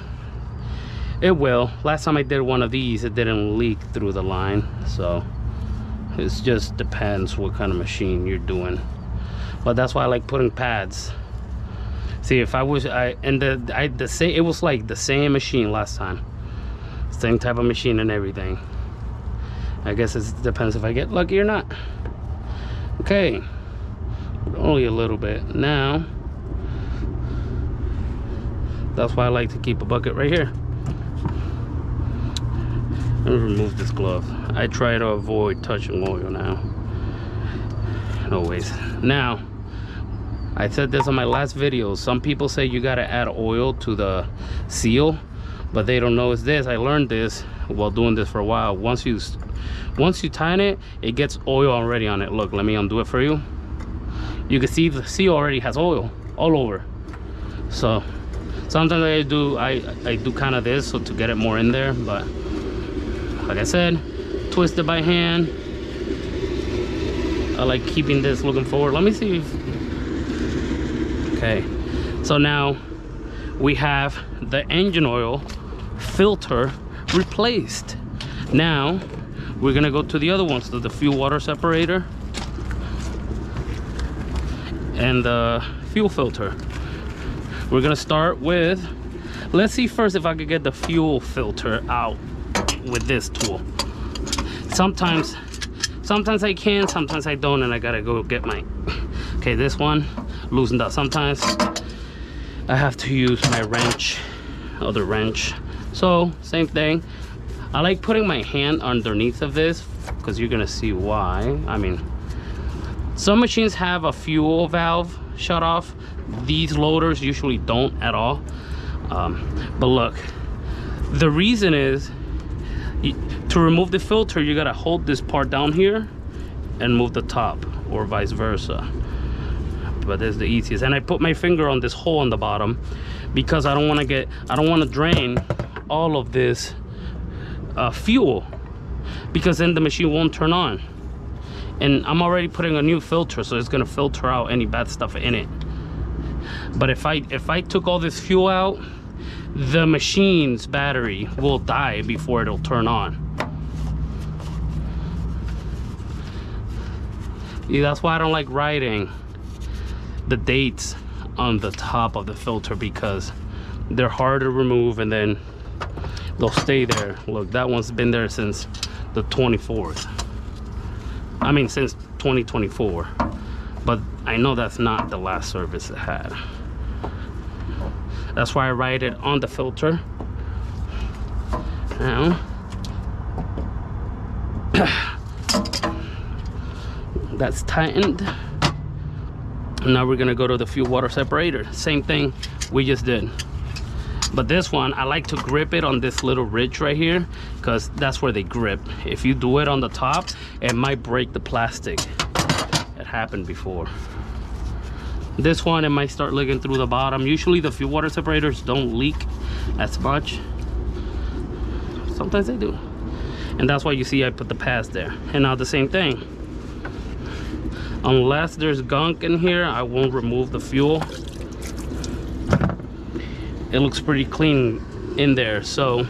it will. Last time I did one of these, it didn't leak through the line. So it just depends what kind of machine you're doing. But that's why I like putting pads. See, if I was it was like the same machine last time, same type of machine and everything. I guess it depends if I get lucky or not. Okay, only a little bit now. That's why I like to keep a bucket right here. Let me remove this glove. I try to avoid touching oil now. Always. Now, I said this on my last video. Some people say you gotta add oil to the seal, but they don't know it's this. I learned this while doing this for a while. Once you tighten it, it gets oil already on it. Look, let me undo it for you. You can see the seal already has oil all over. So sometimes I do kind of this so to get it more in there, but like I said, twist it by hand. I like keeping this looking forward. Let me see if, okay, so now we have the engine oil filter replaced. Now we're gonna go to the other ones, the fuel water separator and the fuel filter. We're gonna start with, let's see first if I could get the fuel filter out with this tool. Sometimes I can, sometimes I don't, and I gotta go get my, okay, this one loosened up. Sometimes I have to use my wrench, other wrench. So same thing. I like putting my hand underneath of this because you're gonna see why. I mean, some machines have a fuel valve shut off. These loaders usually don't at all. But look, the reason is to remove the filter, you gotta hold this part down here and move the top, or vice versa. But this is the easiest. And I put my finger on this hole on the bottom because I don't want to drain all of this fuel, because then the machine won't turn on. And I'm already putting a new filter, so it's gonna filter out any bad stuff in it. But if I took all this fuel out, the machine's battery will die before it'll turn on. Yeah, that's why I don't like writing the dates on the top of the filter, because they're hard to remove and then they'll stay there. Look, that one's been there since the 24th. I mean, since 2024. But I know that's not the last service it had. That's why I write it on the filter. Now, that's tightened. Now we're gonna go to the fuel water separator. Same thing we just did. But this one, I like to grip it on this little ridge right here, because that's where they grip. If you do it on the top, it might break the plastic. It happened before. This one, it might start leaking through the bottom. Usually the fuel water separators don't leak as much. Sometimes they do. And that's why you see I put the pads there. And now the same thing. Unless there's gunk in here, I won't remove the fuel. It looks pretty clean in there, so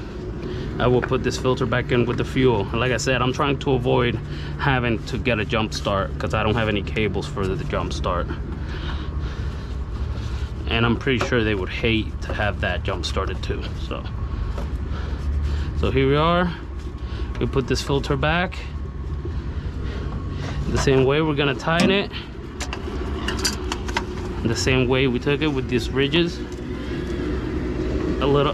I will put this filter back in with the fuel. And like I said, I'm trying to avoid having to get a jump start because I don't have any cables for the jump start. And I'm pretty sure they would hate to have that jump started too. So here we are. We put this filter back. The same way we're gonna tighten it. The same way we took it with these ridges. A little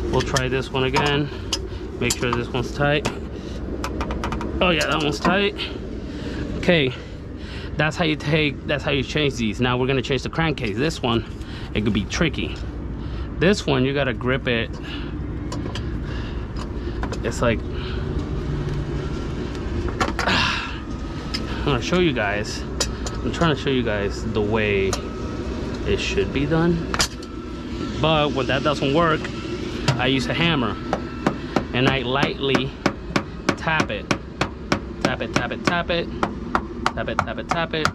we'll try this one again. Make sure this one's tight. Oh yeah, that one's tight. Okay, that's how you change these. Now we're gonna change the crankcase. This one, it could be tricky. This one, you gotta grip it. It's like, I'm gonna show you guys. I'm trying to show you guys the way it should be done. But when that doesn't work, I use a hammer and I lightly tap it. Tap it, tap it, tap it. Tap it, tap it, tap it.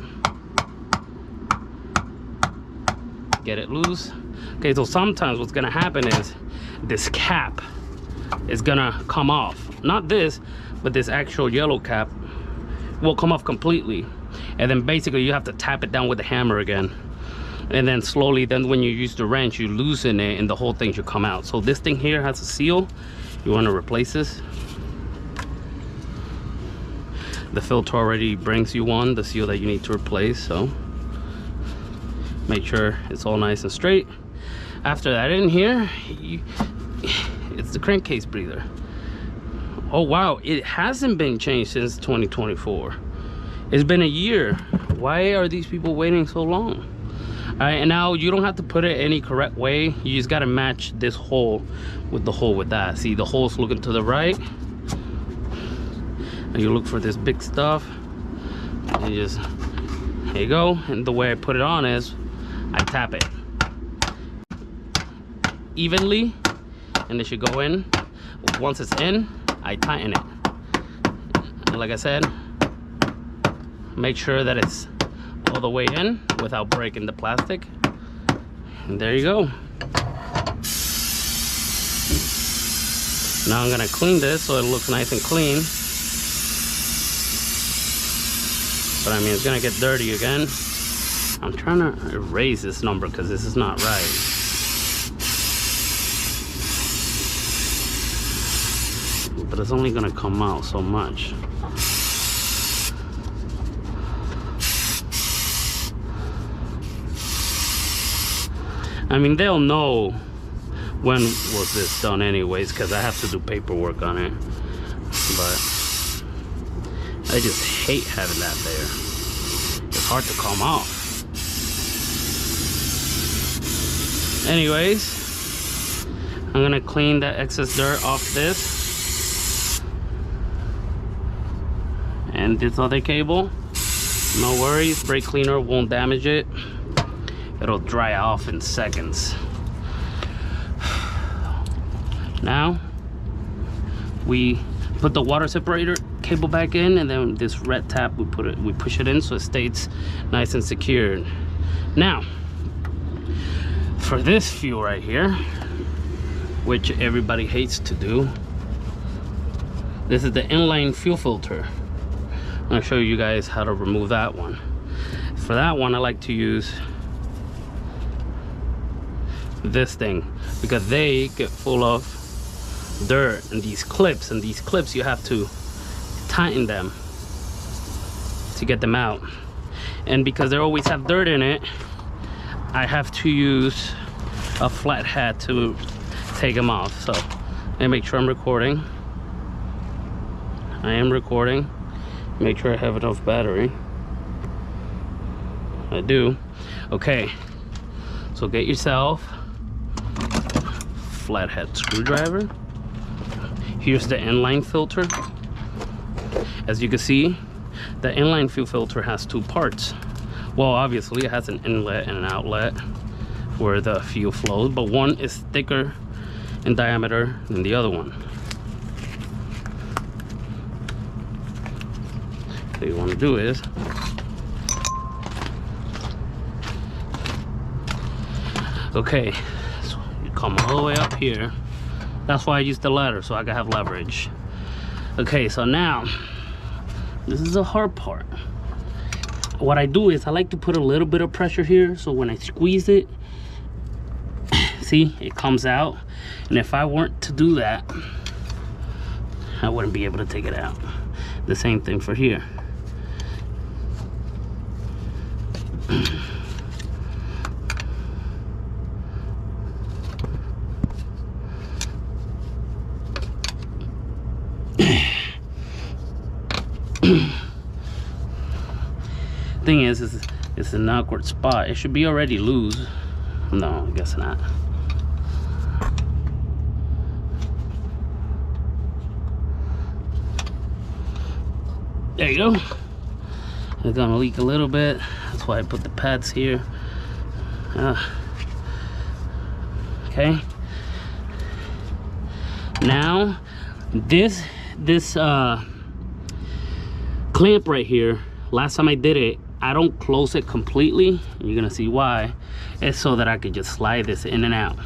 Get it loose. Okay, so sometimes what's gonna happen is this cap is gonna come off. Not this, but this actual yellow cap will come off completely. And then basically you have to tap it down with the hammer again. And then slowly, then when you use the wrench, you loosen it and the whole thing should come out. So this thing here has a seal. You wanna replace this. The filter already brings you one, the seal that you need to replace, so make sure it's all nice and straight. After that, in here, it's the crankcase breather. Oh wow, it hasn't been changed since 2024. It's been a year. Why are these people waiting so long? All right, and now you don't have to put it any correct way. You just gotta match this hole with the hole with that. See, the hole's looking to the right. And you look for this big stuff. And you just, there you go. And the way I put it on is, I tap it evenly, and it should go in. Once it's in, I tighten it. And like I said, make sure that it's all the way in without breaking the plastic. And there you go. Now I'm gonna clean this so it looks nice and clean. But I mean, it's gonna get dirty again. I'm trying to erase this number because this is not right. But it's only gonna come out so much. I mean, they'll know when was this done anyways, because I have to do paperwork on it. But I just hate having that there. It's hard to come off. Anyways, I'm gonna clean that excess dirt off this and this other cable. No worries, brake cleaner won't damage it. It'll dry off in seconds. Now we put the water separator cable back in, and then this red tab we push it in so it stays nice and secured. Now for this fuel right here, which everybody hates to do, this is the inline fuel filter. I'm gonna show you guys how to remove that one. For that one, I like to use this thing because they get full of dirt, and these clips you have to tighten them to get them out. And because they always have dirt in it, I have to use a flat hat to take them off. So I make sure I'm recording. I am recording. Make sure I have enough battery. I do. Okay, so get yourself flathead screwdriver. Here's the inline filter. As you can see, the inline fuel filter has two parts. Well, obviously it has an inlet and an outlet where the fuel flows, but one is thicker in diameter than the other one. What you want to do is okay, so you come all the way up here. That's why I use the ladder, so I can have leverage. Okay, so now this is the hard part. What I do is I like to put a little bit of pressure here, so when I squeeze it, see, it comes out. And if I weren't to do that, I wouldn't be able to take it out. The same thing for here. Thing is it's an awkward spot. It should be already loose. No, I guess not. There you go. It's gonna leak a little bit. That's why I put the pads here. Now this clamp right here, last time I did it, I don't close it completely. You're gonna see why. It's so that I could just slide this in and out,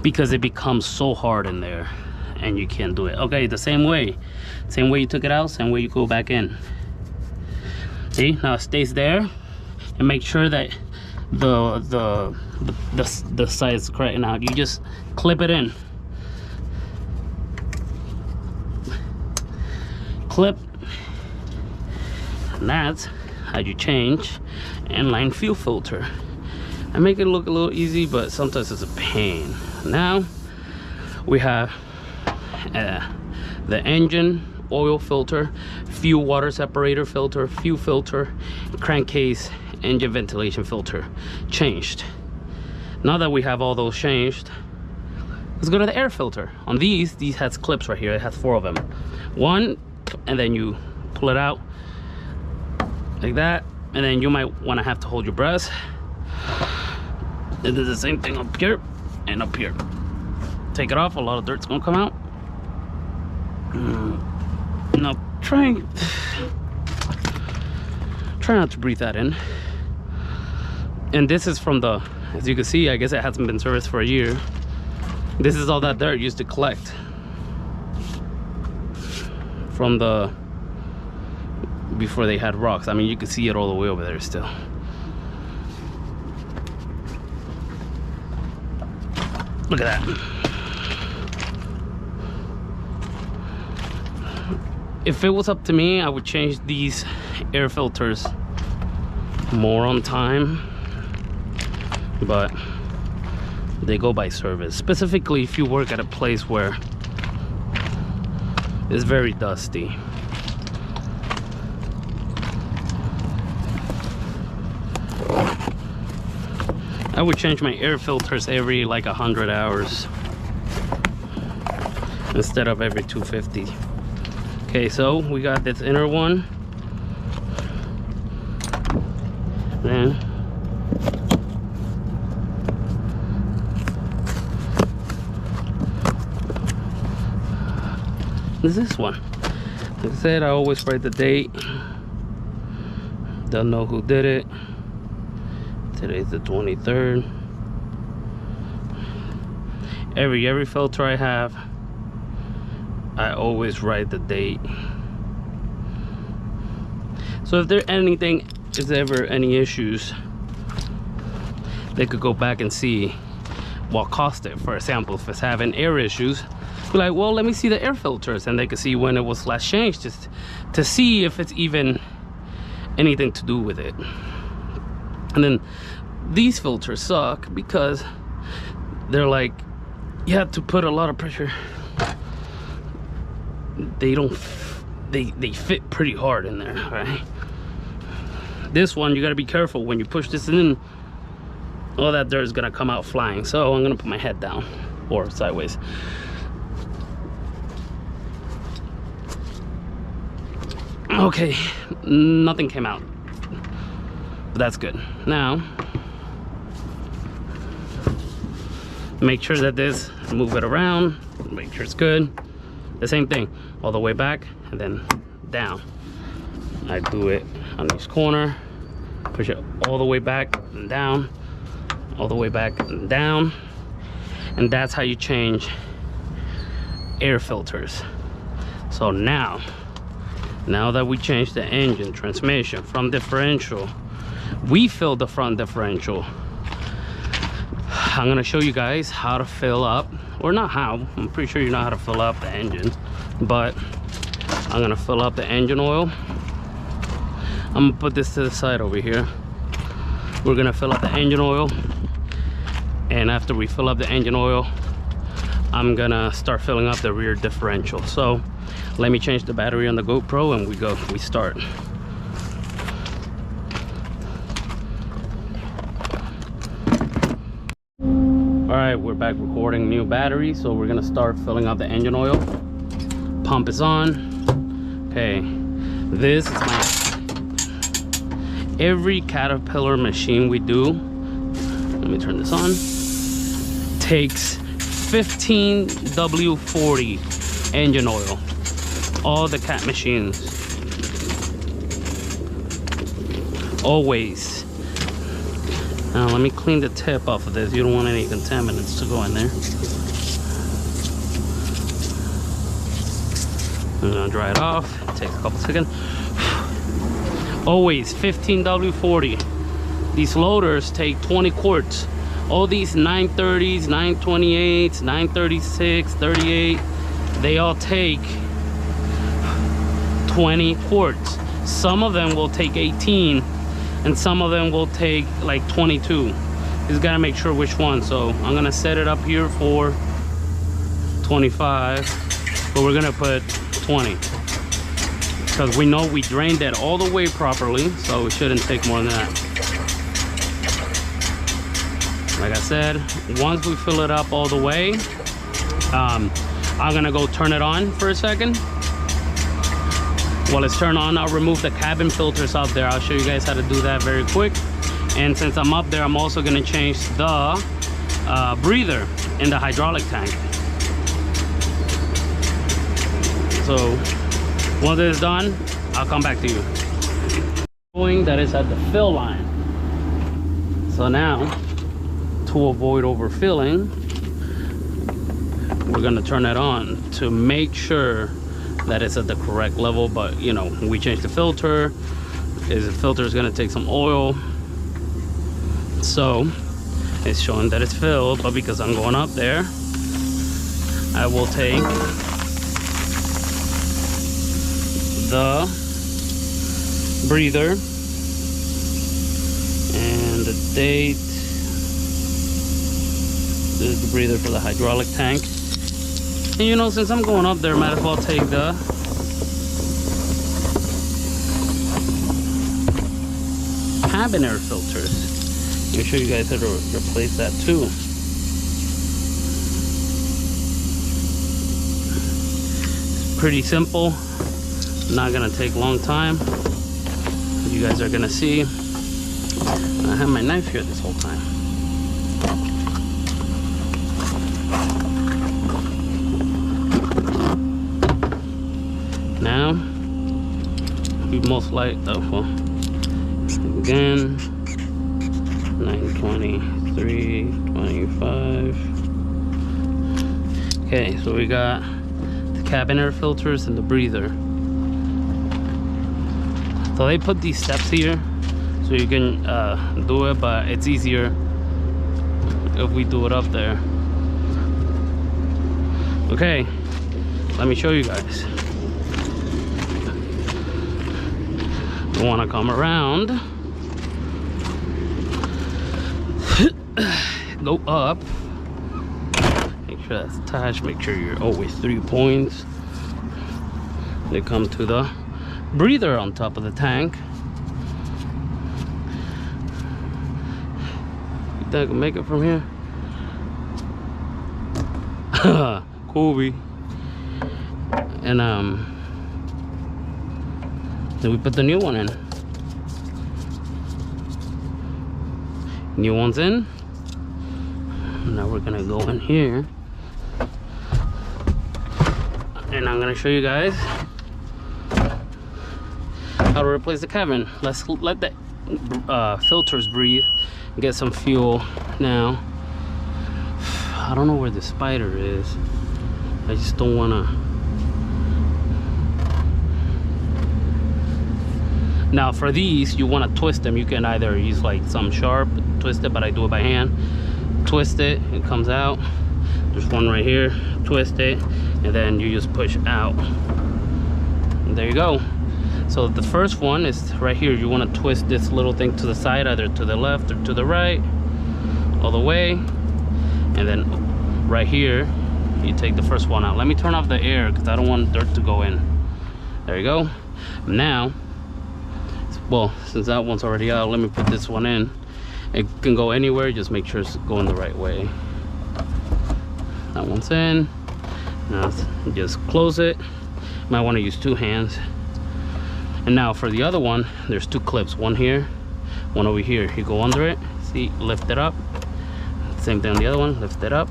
because it becomes so hard in there and you can't do it. Okay, the same way you took it out, same way you go back in. See, now it stays there, and make sure that the side is correct. Now you just clip it in, clip, and that's how you change inline fuel filter. I make it look a little easy, but sometimes it's a pain. Now we have the engine oil filter, fuel water separator filter, fuel filter, crankcase, engine ventilation filter changed. Now that we have all those changed, let's go to the air filter. On these has clips right here. It has 4 of them. One, and then you pull it out like that, and then you might want to have to hold your breath. And do the same thing up here and up here. Take it off, a lot of dirt's gonna come out. Now try not to breathe that in. And this is from the, as you can see, I guess it hasn't been serviced for a year. This is all that dirt used to collect from the, before they had rocks. I mean, you can see it all the way over there still. Look at that. If it was up to me, I would change these air filters more on time, but they go by service. Specifically if you work at a place where it's very dusty. I would change my air filters every like 100 hours instead of every 250. Okay, so we got this inner one. Then there's this one. Like I said, I always write the date. Don't know who did it. Today's the 23rd. Every filter I have, I always write the date. So if there's anything, is ever any issues, they could go back and see what caused it. For example, if it's having air issues, be like, well, let me see the air filters, and they could see when it was last changed, just to see if it's even anything to do with it. And then these filters suck because they're like, you have to put a lot of pressure. They don't, they fit pretty hard in there, right? This one, you gotta be careful when you push this in, all that dirt is gonna come out flying. So I'm gonna put my head down or sideways. Okay, nothing came out, but that's good. Now make sure that this, move it around, make sure it's good. The same thing, all the way back and then down. I do it on each corner, push it all the way back and down, all the way back and down. And that's how you change air filters. So now that we changed the engine, transmission, front differential, we filled the front differential. I'm gonna show you guys how to fill up, or not how, I'm pretty sure you know how to fill up the engine, but I'm gonna fill up the engine oil. I'm gonna put this to the side over here. We're gonna fill up the engine oil, and after we fill up the engine oil, I'm gonna start filling up the rear differential. So let me change the battery on the GoPro and we start. All right, we're back recording new battery, so we're gonna start filling up the engine oil. Pump is on. Okay, this is every Caterpillar machine we do, let me turn this on, takes 15W40 engine oil, all the cat machines. Always. Now let me clean the tip off of this. You don't want any contaminants to go in there. I'm gonna dry it off. It takes a couple seconds. Always 15W40. These loaders take 20 quarts. All these 930s, 928s, 936, 38, they all take 20 quarts. Some of them will take 18, and some of them will take like 22. You just gotta make sure which one. So I'm gonna set it up here for 25, but we're gonna put 20. Because we know we drained that all the way properly, so it shouldn't take more than that. Like I said, once we fill it up all the way, I'm gonna go turn it on for a second. While it's turned on, I'll remove the cabin filters out there. I'll show you guys how to do that very quick. And since I'm up there, I'm also gonna change the breather in the hydraulic tank. So once it's done, I'll come back to you. Showing that it's at the fill line. So now, to avoid overfilling, we're gonna turn it on to make sure that it's at the correct level. But you know, we change the filter. The filter is gonna take some oil, so it's showing that it's filled. But because I'm going up there, I will take the breather and the date. This is the breather for the hydraulic tank. And you know, since I'm going up there, might as well take the cabin air filters. Let me show you guys how to replace that too. It's pretty simple. Not gonna take a long time. You guys are gonna see. I have my knife here this whole time. Now, we most like, well, again, 923, 25. Okay, so we got the cabin air filters and the breather. So they put these steps here so you can do it, but it's easier if we do it up there. Okay, let me show you guys. You want to come around, go up, make sure that's attached, make sure you're always 3 points. They come to the breather on top of the tank. You think I can make it from here? Kobe. And then we put the new one in. New one's in. Now we're gonna go in here, and I'm gonna show you guys how to replace the cabin. Let's let the filters breathe and get some fuel. Now I don't know where the spider is. I just don't want to. Now for these, you want to twist them. You can either use like some sharp, twist it, but I do it by hand. Twist it, it comes out. There's one right here, twist it, and then you just push out. And there you go. So the first one is right here. You want to twist this little thing to the side, either to the left or to the right, all the way. And then right here, you take the first one out. Let me turn off the air because I don't want dirt to go in. There you go. Now, well, since that one's already out, let me put this one in. It can go anywhere, just make sure it's going the right way. That one's in. Now just close it. Might want to use 2 hands. And now for the other one, there's 2 clips, one here, one over here. You go under it, see, lift it up. Same thing on the other one, lift it up.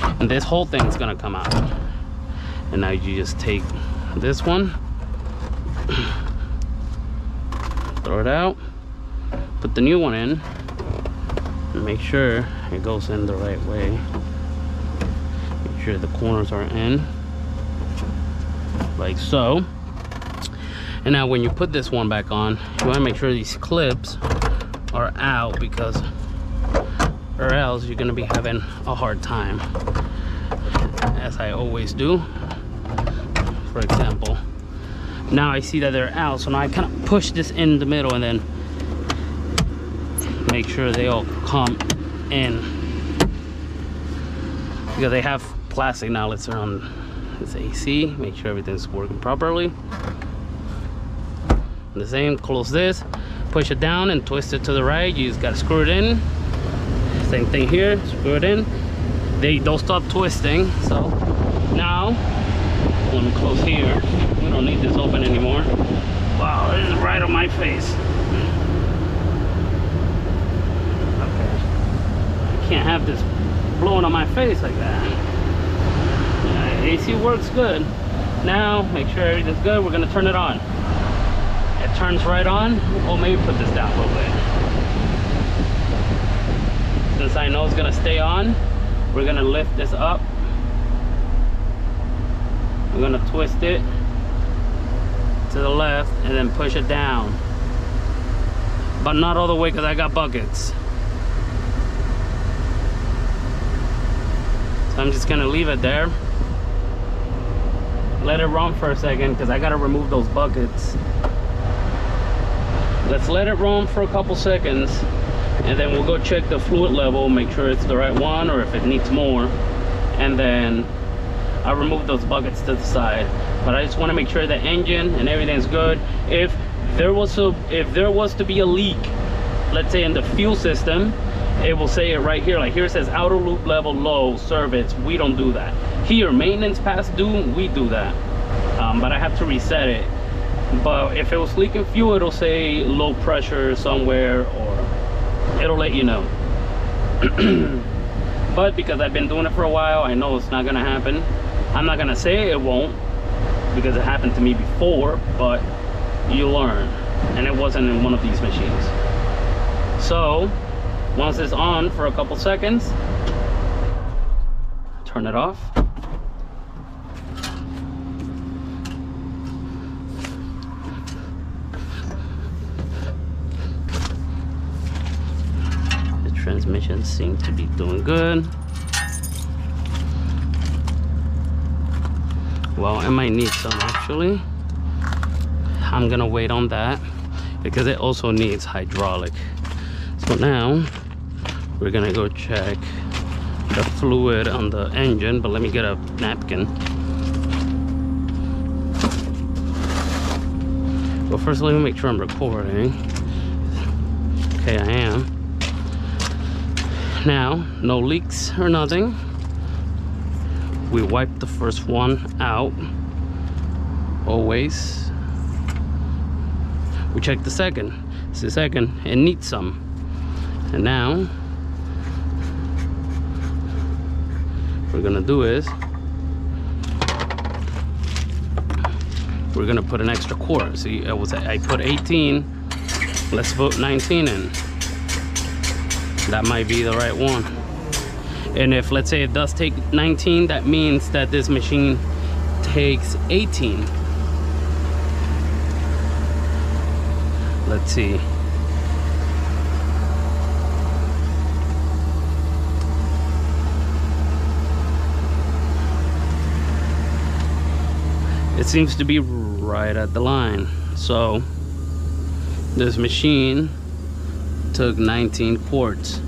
and this whole thing's gonna come out. And now you just take this one, throw it out, put the new one in, and make sure it goes in the right way. Make sure the corners are in, like so. And now when you put this one back on, you want to make sure these clips are out, because or else you're going to be having a hard time, as I always do. For example, now I see that they're out, so now I kind of push this in the middle and then make sure they all come in, because they have plastic. Now let's turn on this AC, make sure everything's working properly. The same, close this, push it down and twist it to the right. You just gotta screw it in. Same thing here, screw it in. They don't stop twisting. So now let me close here. We don't need this open anymore. Wow, this is right on my face. Okay, I can't have this blowing on my face like that. Yeah, AC works good. Now make sure everything's good. We're gonna turn it on. It turns right on. Well, maybe put this down a little bit. Since I know it's gonna stay on, we're gonna lift this up. We're gonna twist it to the left and then push it down, but not all the way, because I got buckets. So I'm just gonna leave it there, let it run for a second, because I gotta remove those buckets. Let's let it run for a couple seconds, and then we'll go check the fluid level, make sure it's the right one, or if it needs more, and then I'll remove those buckets to the side. But I just want to make sure the engine and everything's good. If there was to be a leak, let's say in the fuel system, it will say it right here. Like here it says outer loop level low, service. We don't do that here. Maintenance past due, we do that, but I have to reset it. But if it was leaking fuel, it'll say low pressure somewhere, or it'll let you know. But because I've been doing it for a while, I know it's not gonna happen. I'm not gonna say it won't, because it happened to me before, but you learn. And it wasn't in one of these machines. So once it's on for a couple seconds, turn it off. Transmission seems to be doing good. Well, I might need some actually. I'm gonna wait on that because it also needs hydraulic. So now we're gonna go check the fluid on the engine, but let me get a napkin. Well, first let me make sure I'm recording. Okay, I am. Now, no leaks or nothing. We wipe the first one out, always. We check the second. It's the second, it needs some. And now, what we're gonna do is, we're gonna put an extra quart. See, I put 18, let's put 19 in. That might be the right one. And if, let's say, it does take 19, that means that this machine takes 18. Let's see. It seems to be right at the line. So this machine took 19 quarts.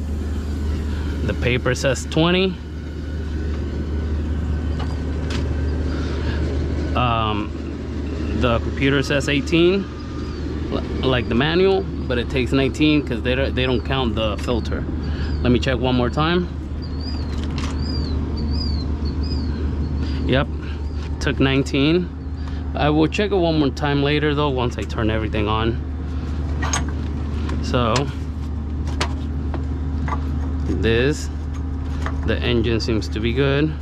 The paper says 20. The computer says 18, like the manual, but it takes 19 because they don't count the filter. Let me check one more time. Yep, took 19. I will check it one more time later though, once I turn everything on. So this The engine seems to be good.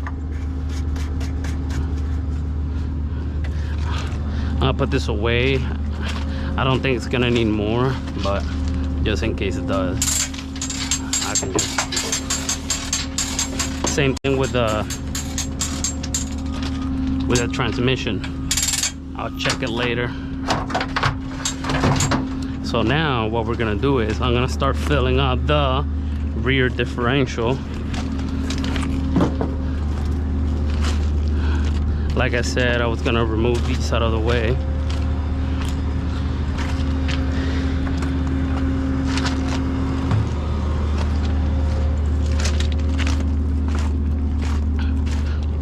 I'll put this away. I don't think it's gonna need more, but just in case it does, I can just... Same thing with the transmission. I'll check it later. So now what we're gonna do is I'm gonna start filling up the rear differential. Like I said, I was gonna remove these out of the way.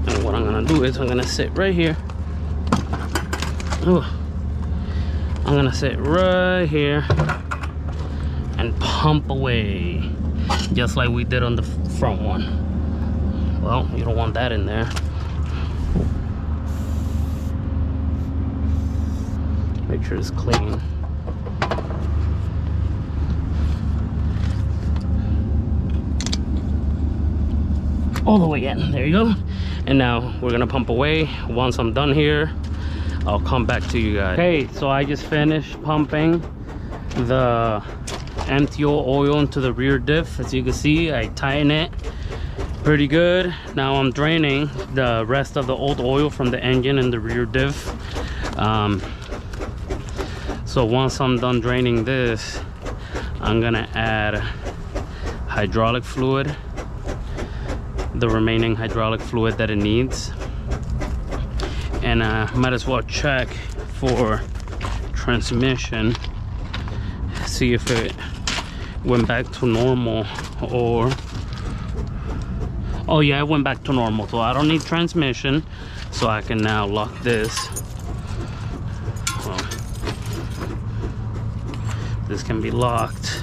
And what I'm gonna do is I'm gonna sit right here. Ooh. I'm gonna sit right here and pump away, just like we did on the front one. Well, you don't want that in there. Make sure it's clean. All the way in, there you go. And now we're gonna pump away. Once I'm done here, I'll come back to you guys. Okay, so I just finished pumping the MTO oil into the rear diff. As you can see, I tighten it pretty good. Now I'm draining the rest of the old oil from the engine and the rear diff. So once I'm done draining this, I'm gonna add hydraulic fluid, the remaining hydraulic fluid that it needs. And might as well check for transmission, see if it went back to normal, or... Oh yeah, it went back to normal, so I don't need transmission, so I can now lock this. Well, this can be locked.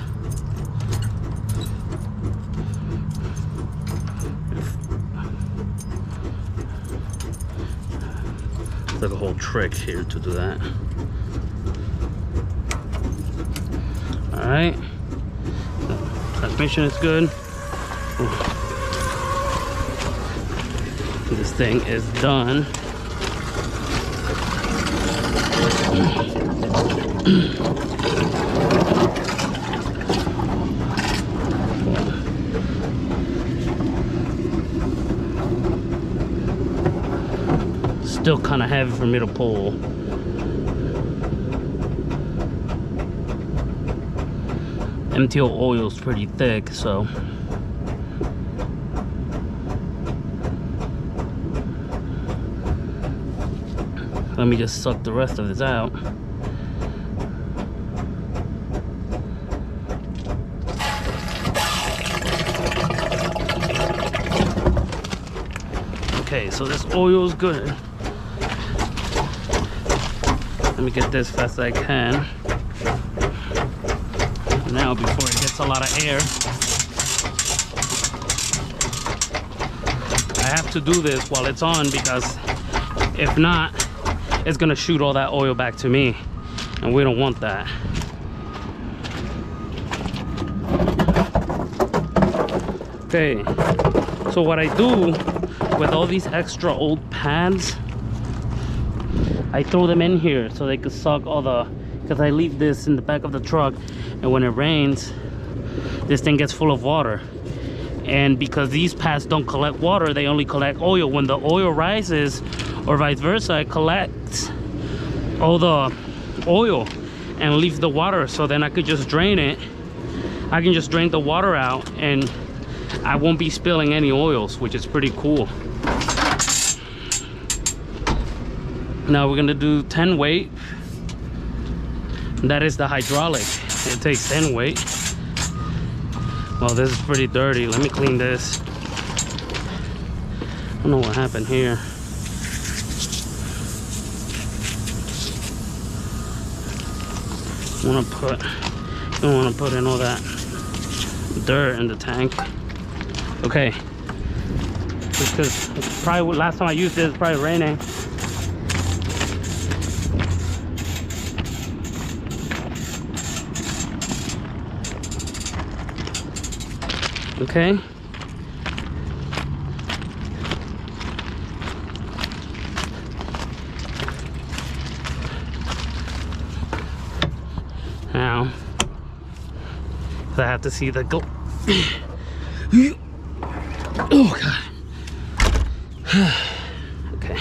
It's like a whole trick here to do that. All right, the transmission is good. Ooh. This thing is done. Still kind of heavy for me to pull. MTO oil is pretty thick, so let me just suck the rest of this out. Okay, so this oil is good. Let me get this fast as I can. Now, before it gets a lot of air, I have to do this while it's on, because if not, it's gonna shoot all that oil back to me, and we don't want that. Okay, so what I do with all these extra old pads, I throw them in here so they could suck all the, because I leave this in the back of the truck, and when it rains, this thing gets full of water. And because these pads don't collect water, they only collect oil. When the oil rises, or vice versa, it collects all the oil and leaves the water. So then I could just drain it. I can just drain the water out, and I won't be spilling any oils, which is pretty cool. Now we're gonna do 10 weight. That is the hydraulic. It takes 10 weight. Well, this is pretty dirty. Let me clean this. I don't know what happened here. You don't want to put in all that dirt in the tank. Okay. Because it's probably, last time I used it, it's probably raining. Okay, Now, I have to see the oh god. Okay.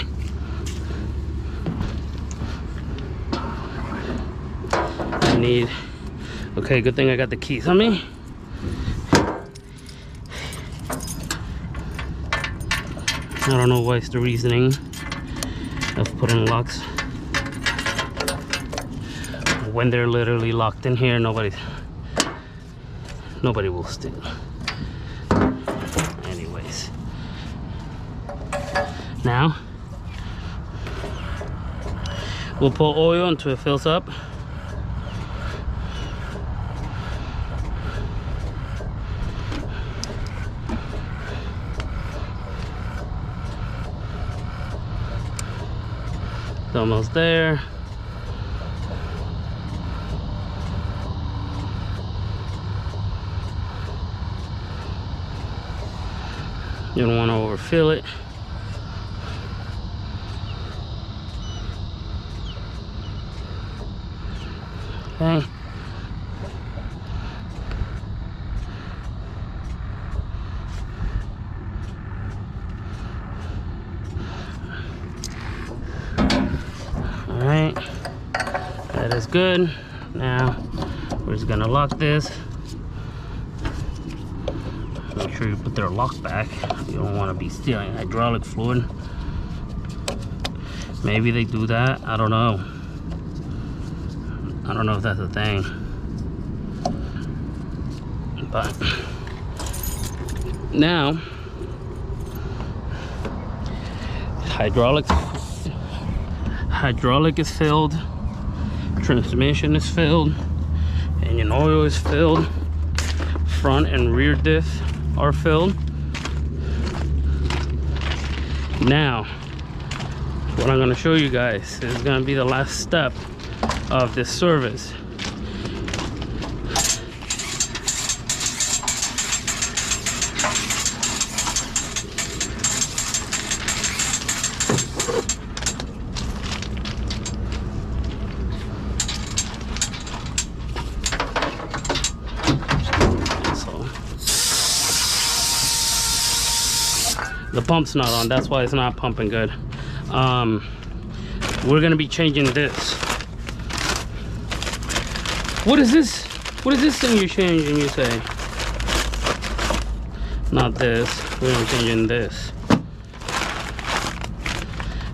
I need. Okay, good thing I got the keys on me. I don't know what's the reasoning of putting locks when they're literally locked in here. Nobody will steal. Anyways, now we'll pour oil until it fills up. It's almost there. You don't want to overfill it. Okay. All right, that is good. Now we're just gonna lock this. Make sure you put their lock back. You don't want to be stealing hydraulic fluid. Maybe they do that. I don't know. I don't know if that's a thing. But now, hydraulic is filled, transmission is filled, engine oil is filled, front and rear diff are filled. Now what I'm going to show you guys is going to be the last step of this service. The pump's not on, that's why it's not pumping good. We're gonna be changing this. What is this? What is this thing you're changing, you say? Not this. We're gonna be changing this.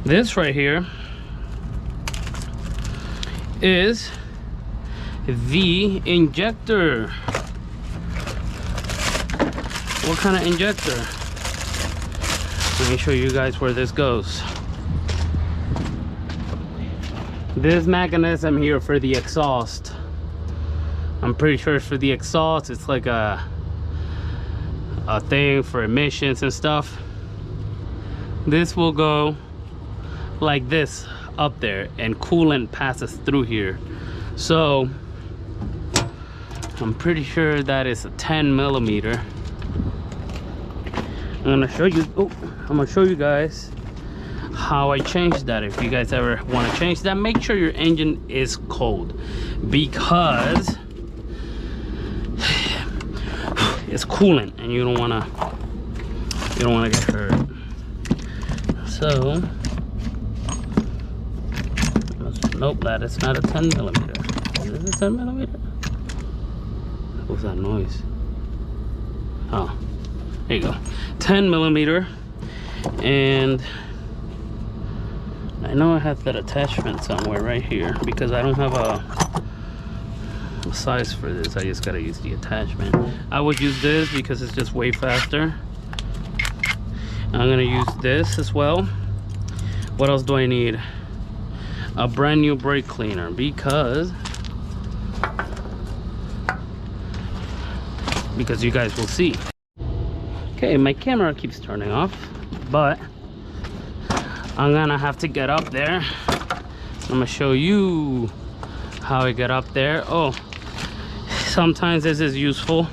This right here is the injector. What kind of injector? Let me show you guys where this goes. This mechanism here for the exhaust. I'm pretty sure it's for the exhaust. It's like a thing for emissions and stuff. This will go like this up there, and coolant passes through here. So I'm pretty sure that is a 10 millimeter. I'm gonna show you guys how I changed that. If you guys ever want to change that, make sure your engine is cold, because it's coolant and you don't want to get hurt. So nope, that is not a 10 millimeter. Is it a 10 millimeter? What's that noise? Oh, there you go. 10 millimeter. And I know I have that attachment somewhere right here, because I don't have a size for this. I just gotta use the attachment. I would use this because it's just way faster. I'm gonna use this as well. What else do I need? A brand new brake cleaner, because you guys will see. Okay, my camera keeps turning off, but I'm gonna have to get up there. I'm gonna show you how I get up there. Oh, sometimes this is useful.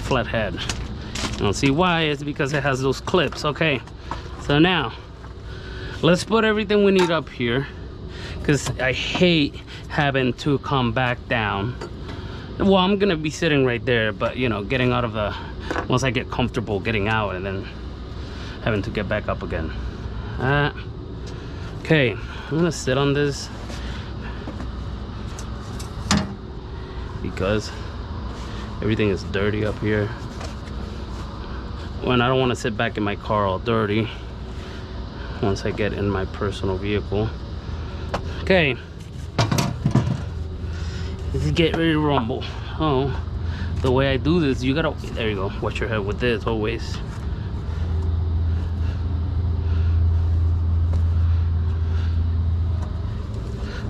Flathead. You don't see why? It's because it has those clips. Okay, so now let's put everything we need up here. because I hate having to come back down. Well, I'm gonna be sitting right there, but you know, getting out of the, once I get comfortable getting out and then having to get back up again. Okay, I'm gonna sit on this because everything is dirty up here. When I don't want to sit back in my car all dirty once I get in my personal vehicle. Okay, let's get ready to rumble. Oh, the way I do this, you gotta, there you go, watch your head with this always.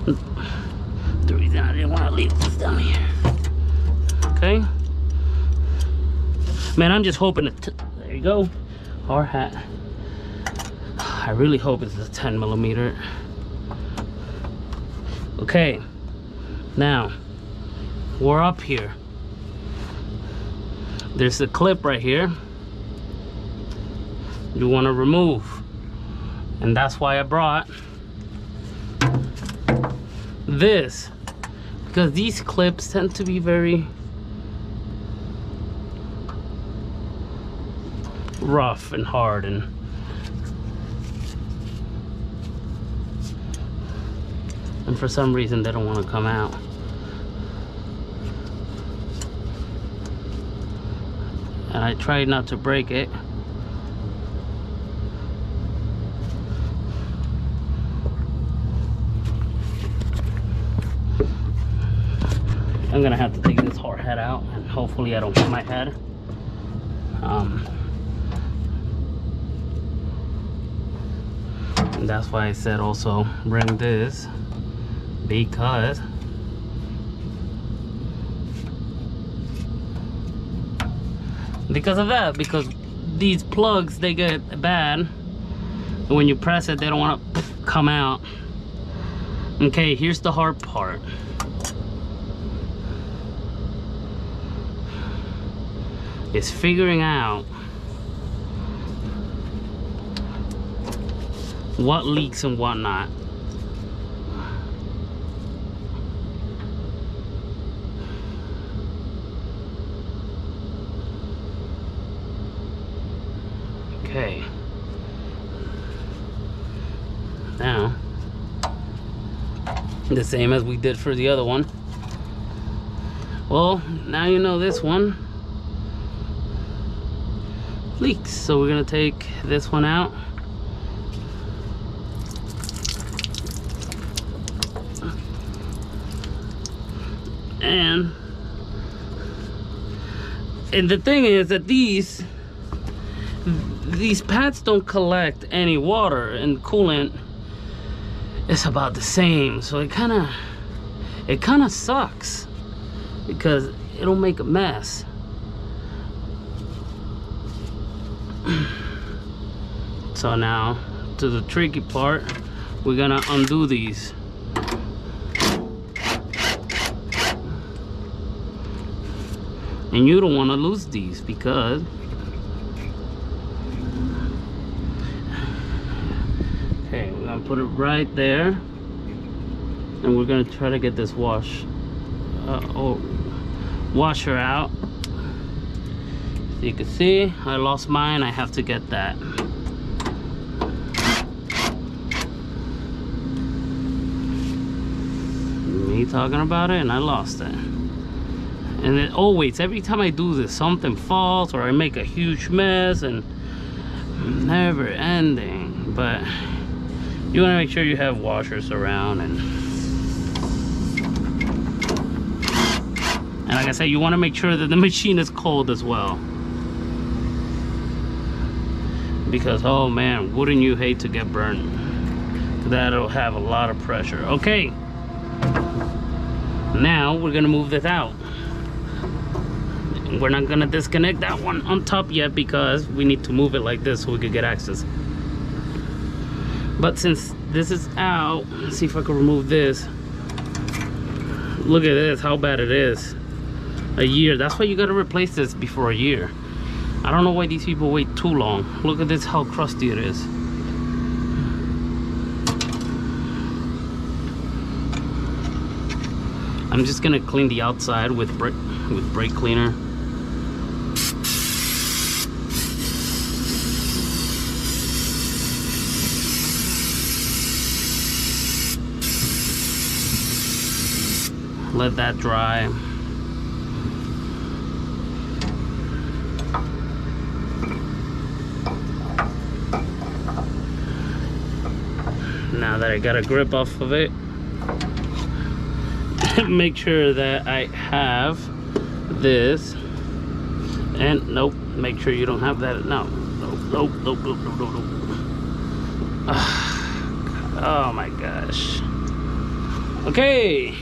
The reason I didn't want to leave this down here. Okay, man, I'm just hoping there you go, hard hat. I really hope it's a 10mm. Okay, now we're up here. There's a clip right here you want to remove, and that's why I brought this, because these clips tend to be very rough and hard, and for some reason they don't want to come out. And I tried not to break it. I'm gonna have to take this hard head out, and hopefully I don't hit my head. And that's why I said also bring this, because of that, because these plugs, they get bad, and when you press it they don't want to come out. Okay, here's the hard part. It's figuring out what leaks and what not. Okay, now the same as we did for the other one. Well, now you know this one leaks, so we're gonna take this one out. And the thing is that these pads don't collect any water, and coolant is about the same, so it kind of sucks because it'll make a mess. So now to the tricky part, we're gonna undo these. And you don't want to lose these, because okay, we're gonna put it right there, and we're gonna try to get this washer out. So you can see I lost mine. I have to get that. Me talking about it and I lost it. And it always, every time I do this, something falls or I make a huge mess, and never ending. But you want to make sure you have washers around, and like I said, you want to make sure that the machine is cold as well, because oh man, wouldn't you hate to get burned? That'll have a lot of pressure. Okay, now we're gonna move this out. We're not gonna disconnect that one on top yet, because we need to move it like this so we could get access. But since this is out, let's see if I can remove this. Look at this, how bad it is. A year. That's why you gotta replace this before a year. I don't know why these people wait too long. Look at this, how crusty it is. I'm just gonna clean the outside with brake cleaner. Let that dry. Now that I got a grip off of it, make sure that I have this. And nope, make sure you don't have that. No, nope. Oh my gosh. Okay.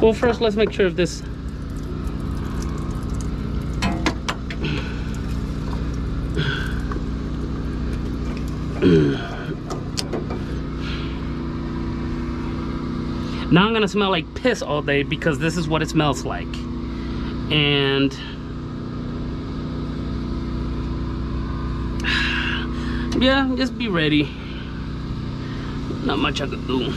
Well, first let's make sure if this now I'm gonna smell like piss all day because this is what it smells like. And yeah, just be ready. Not much I could do.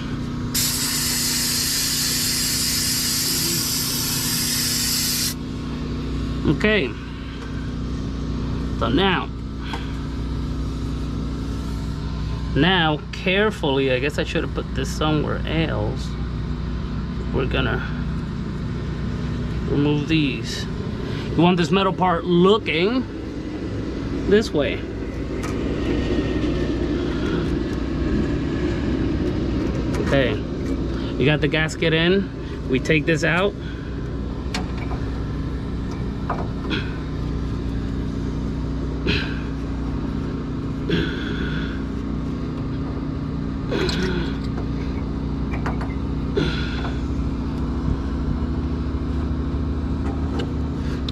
Okay, so now carefully, I guess I should have put this somewhere else. We're gonna remove these. You want this metal part looking this way. Okay, you got the gasket in. We take this out.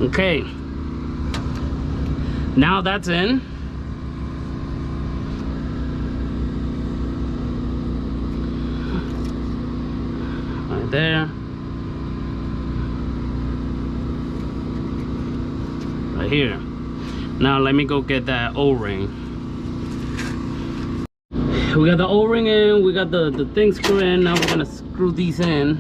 Okay, now that's in. Right there. Right here. Now let me go get that O-ring. We got the O-ring in, we got the thing screw in. Now we're gonna screw these in.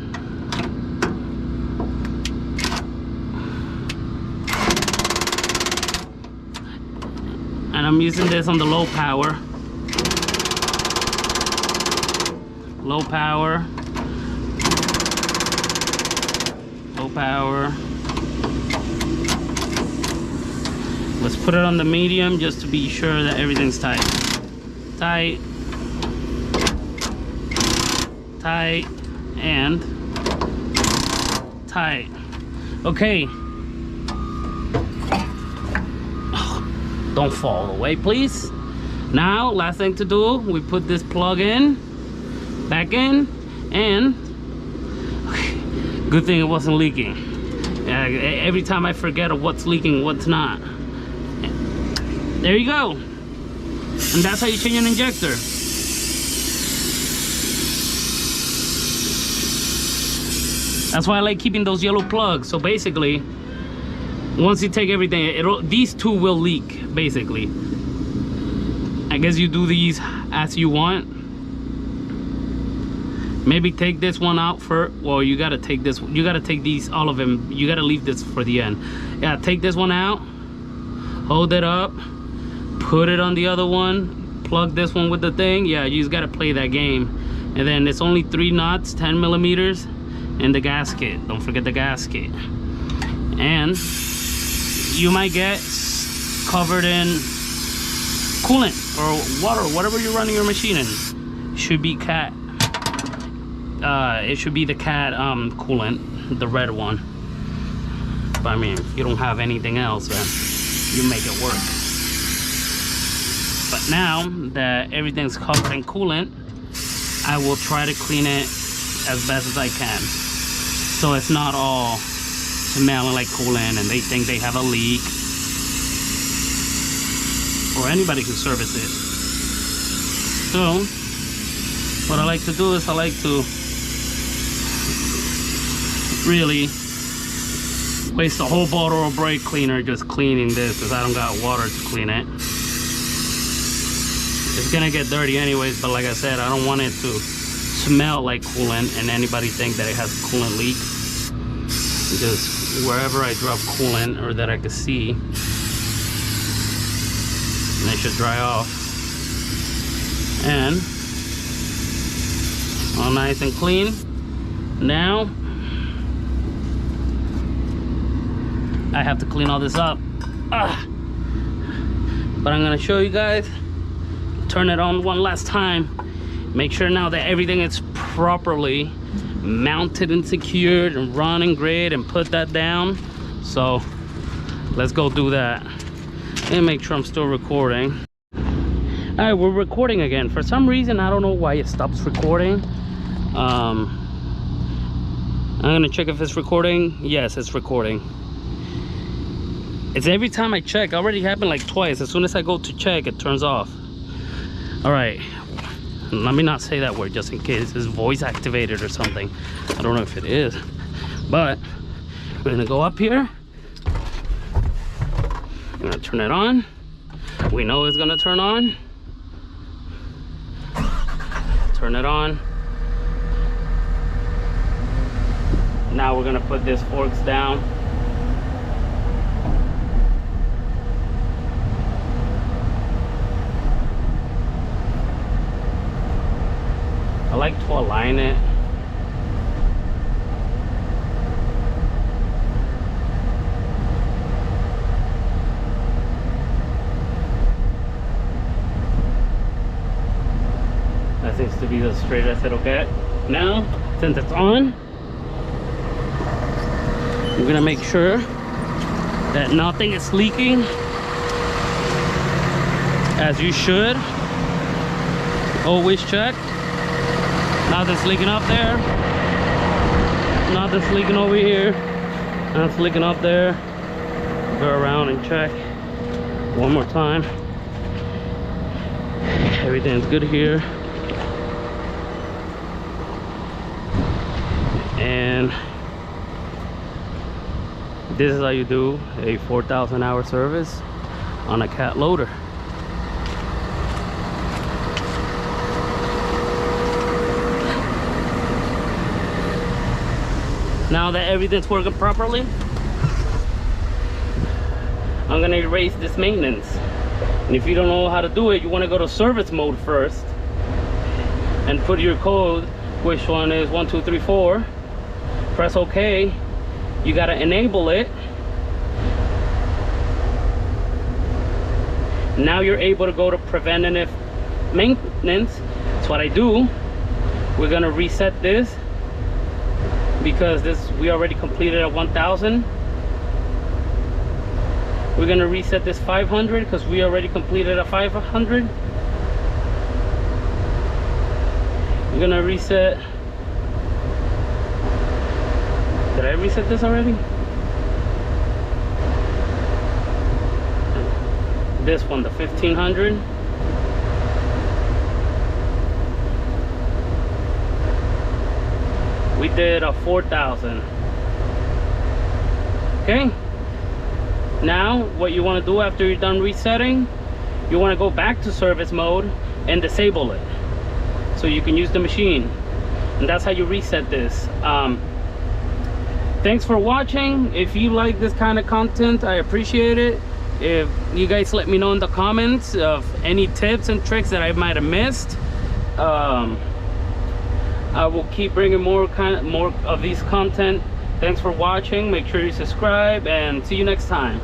And I'm using this on the low power. Low power. Low power. Let's put it on the medium just to be sure that everything's tight. Tight. Tight. And tight. Okay. Don't fall away, please. Now, last thing to do, we put this plug in, back in, and good thing it wasn't leaking. Every time I forget of what's leaking, what's not. There you go. And that's how you change an injector. That's why I like keeping those yellow plugs. So basically, once you take everything, these two will leak, basically. I guess you do these as you want. Maybe take this one out for, well, you gotta take this, you gotta take these, all of them, you gotta leave this for the end. Yeah, take this one out, hold it up, put it on the other one, plug this one with the thing. Yeah, you just gotta play that game. And then it's only 3 nuts, 10 millimeters, and the gasket. Don't forget the gasket. And you might get covered in coolant or water, whatever you're running your machine in. Should be cat. It should be the cat coolant, the red one. But I mean, if you don't have anything else, then you make it work. But now that everything's covered in coolant, I will try to clean it as best as I can, so it's not all smelling like coolant and they think they have a leak, or anybody can service it. So what I like to do is I like to really waste a whole bottle of brake cleaner just cleaning this, because I don't got water to clean it. It's gonna get dirty anyways, but like I said, I don't want it to smell like coolant and anybody think that it has a coolant leak. Just wherever I drop coolant or that I can see, and it should dry off. And all nice and clean. Now I have to clean all this up. But I'm gonna show you guys. Turn it on one last time. Make sure now that everything is properly mounted and secured and running great, and put that down. So let's go do that and make sure I'm still recording. All right, we're recording again. For some reason, I don't know why it stops recording. I'm gonna check if it's recording. Yes, it's recording. It's every time I check. It already happened like twice. As soon as I go to check, it turns off. All right, let me not say that word just in case it's voice activated or something. I don't know if it is, but we're gonna go up here. I'm gonna turn it on. We know it's gonna turn on. Turn it on. Now we're gonna put this forks down. I like to align it. That seems to be the straightest it'll get. Now, since it's on, I'm gonna make sure that nothing is leaking, as you should. Always check. Nothing's leaking up there. Nothing's leaking over here. Nothing's leaking up there. Go around and check one more time. Everything's good here. And this is how you do a 4,000 hour service on a cat loader. Now that everything's working properly, I'm gonna erase this maintenance. And if you don't know how to do it, you wanna go to service mode first and put your code, which one is 1234. Press OK. You gotta enable it. Now you're able to go to preventative maintenance. That's what I do. We're gonna reset this, because this we already completed at 1,000. We're gonna reset this 500 because we already completed at 500. We're gonna reset. Did I reset this already? This one, the 1500. We did a 4,000. Okay. Now, what you want to do after you're done resetting, you want to go back to service mode and disable it, so you can use the machine. And that's how you reset this. Thanks for watching. If you like this kind of content, I appreciate it. If you guys let me know in the comments of any tips and tricks that I might have missed, I will keep bringing more of these content. Thanks for watching. Make sure you subscribe, and see you next time.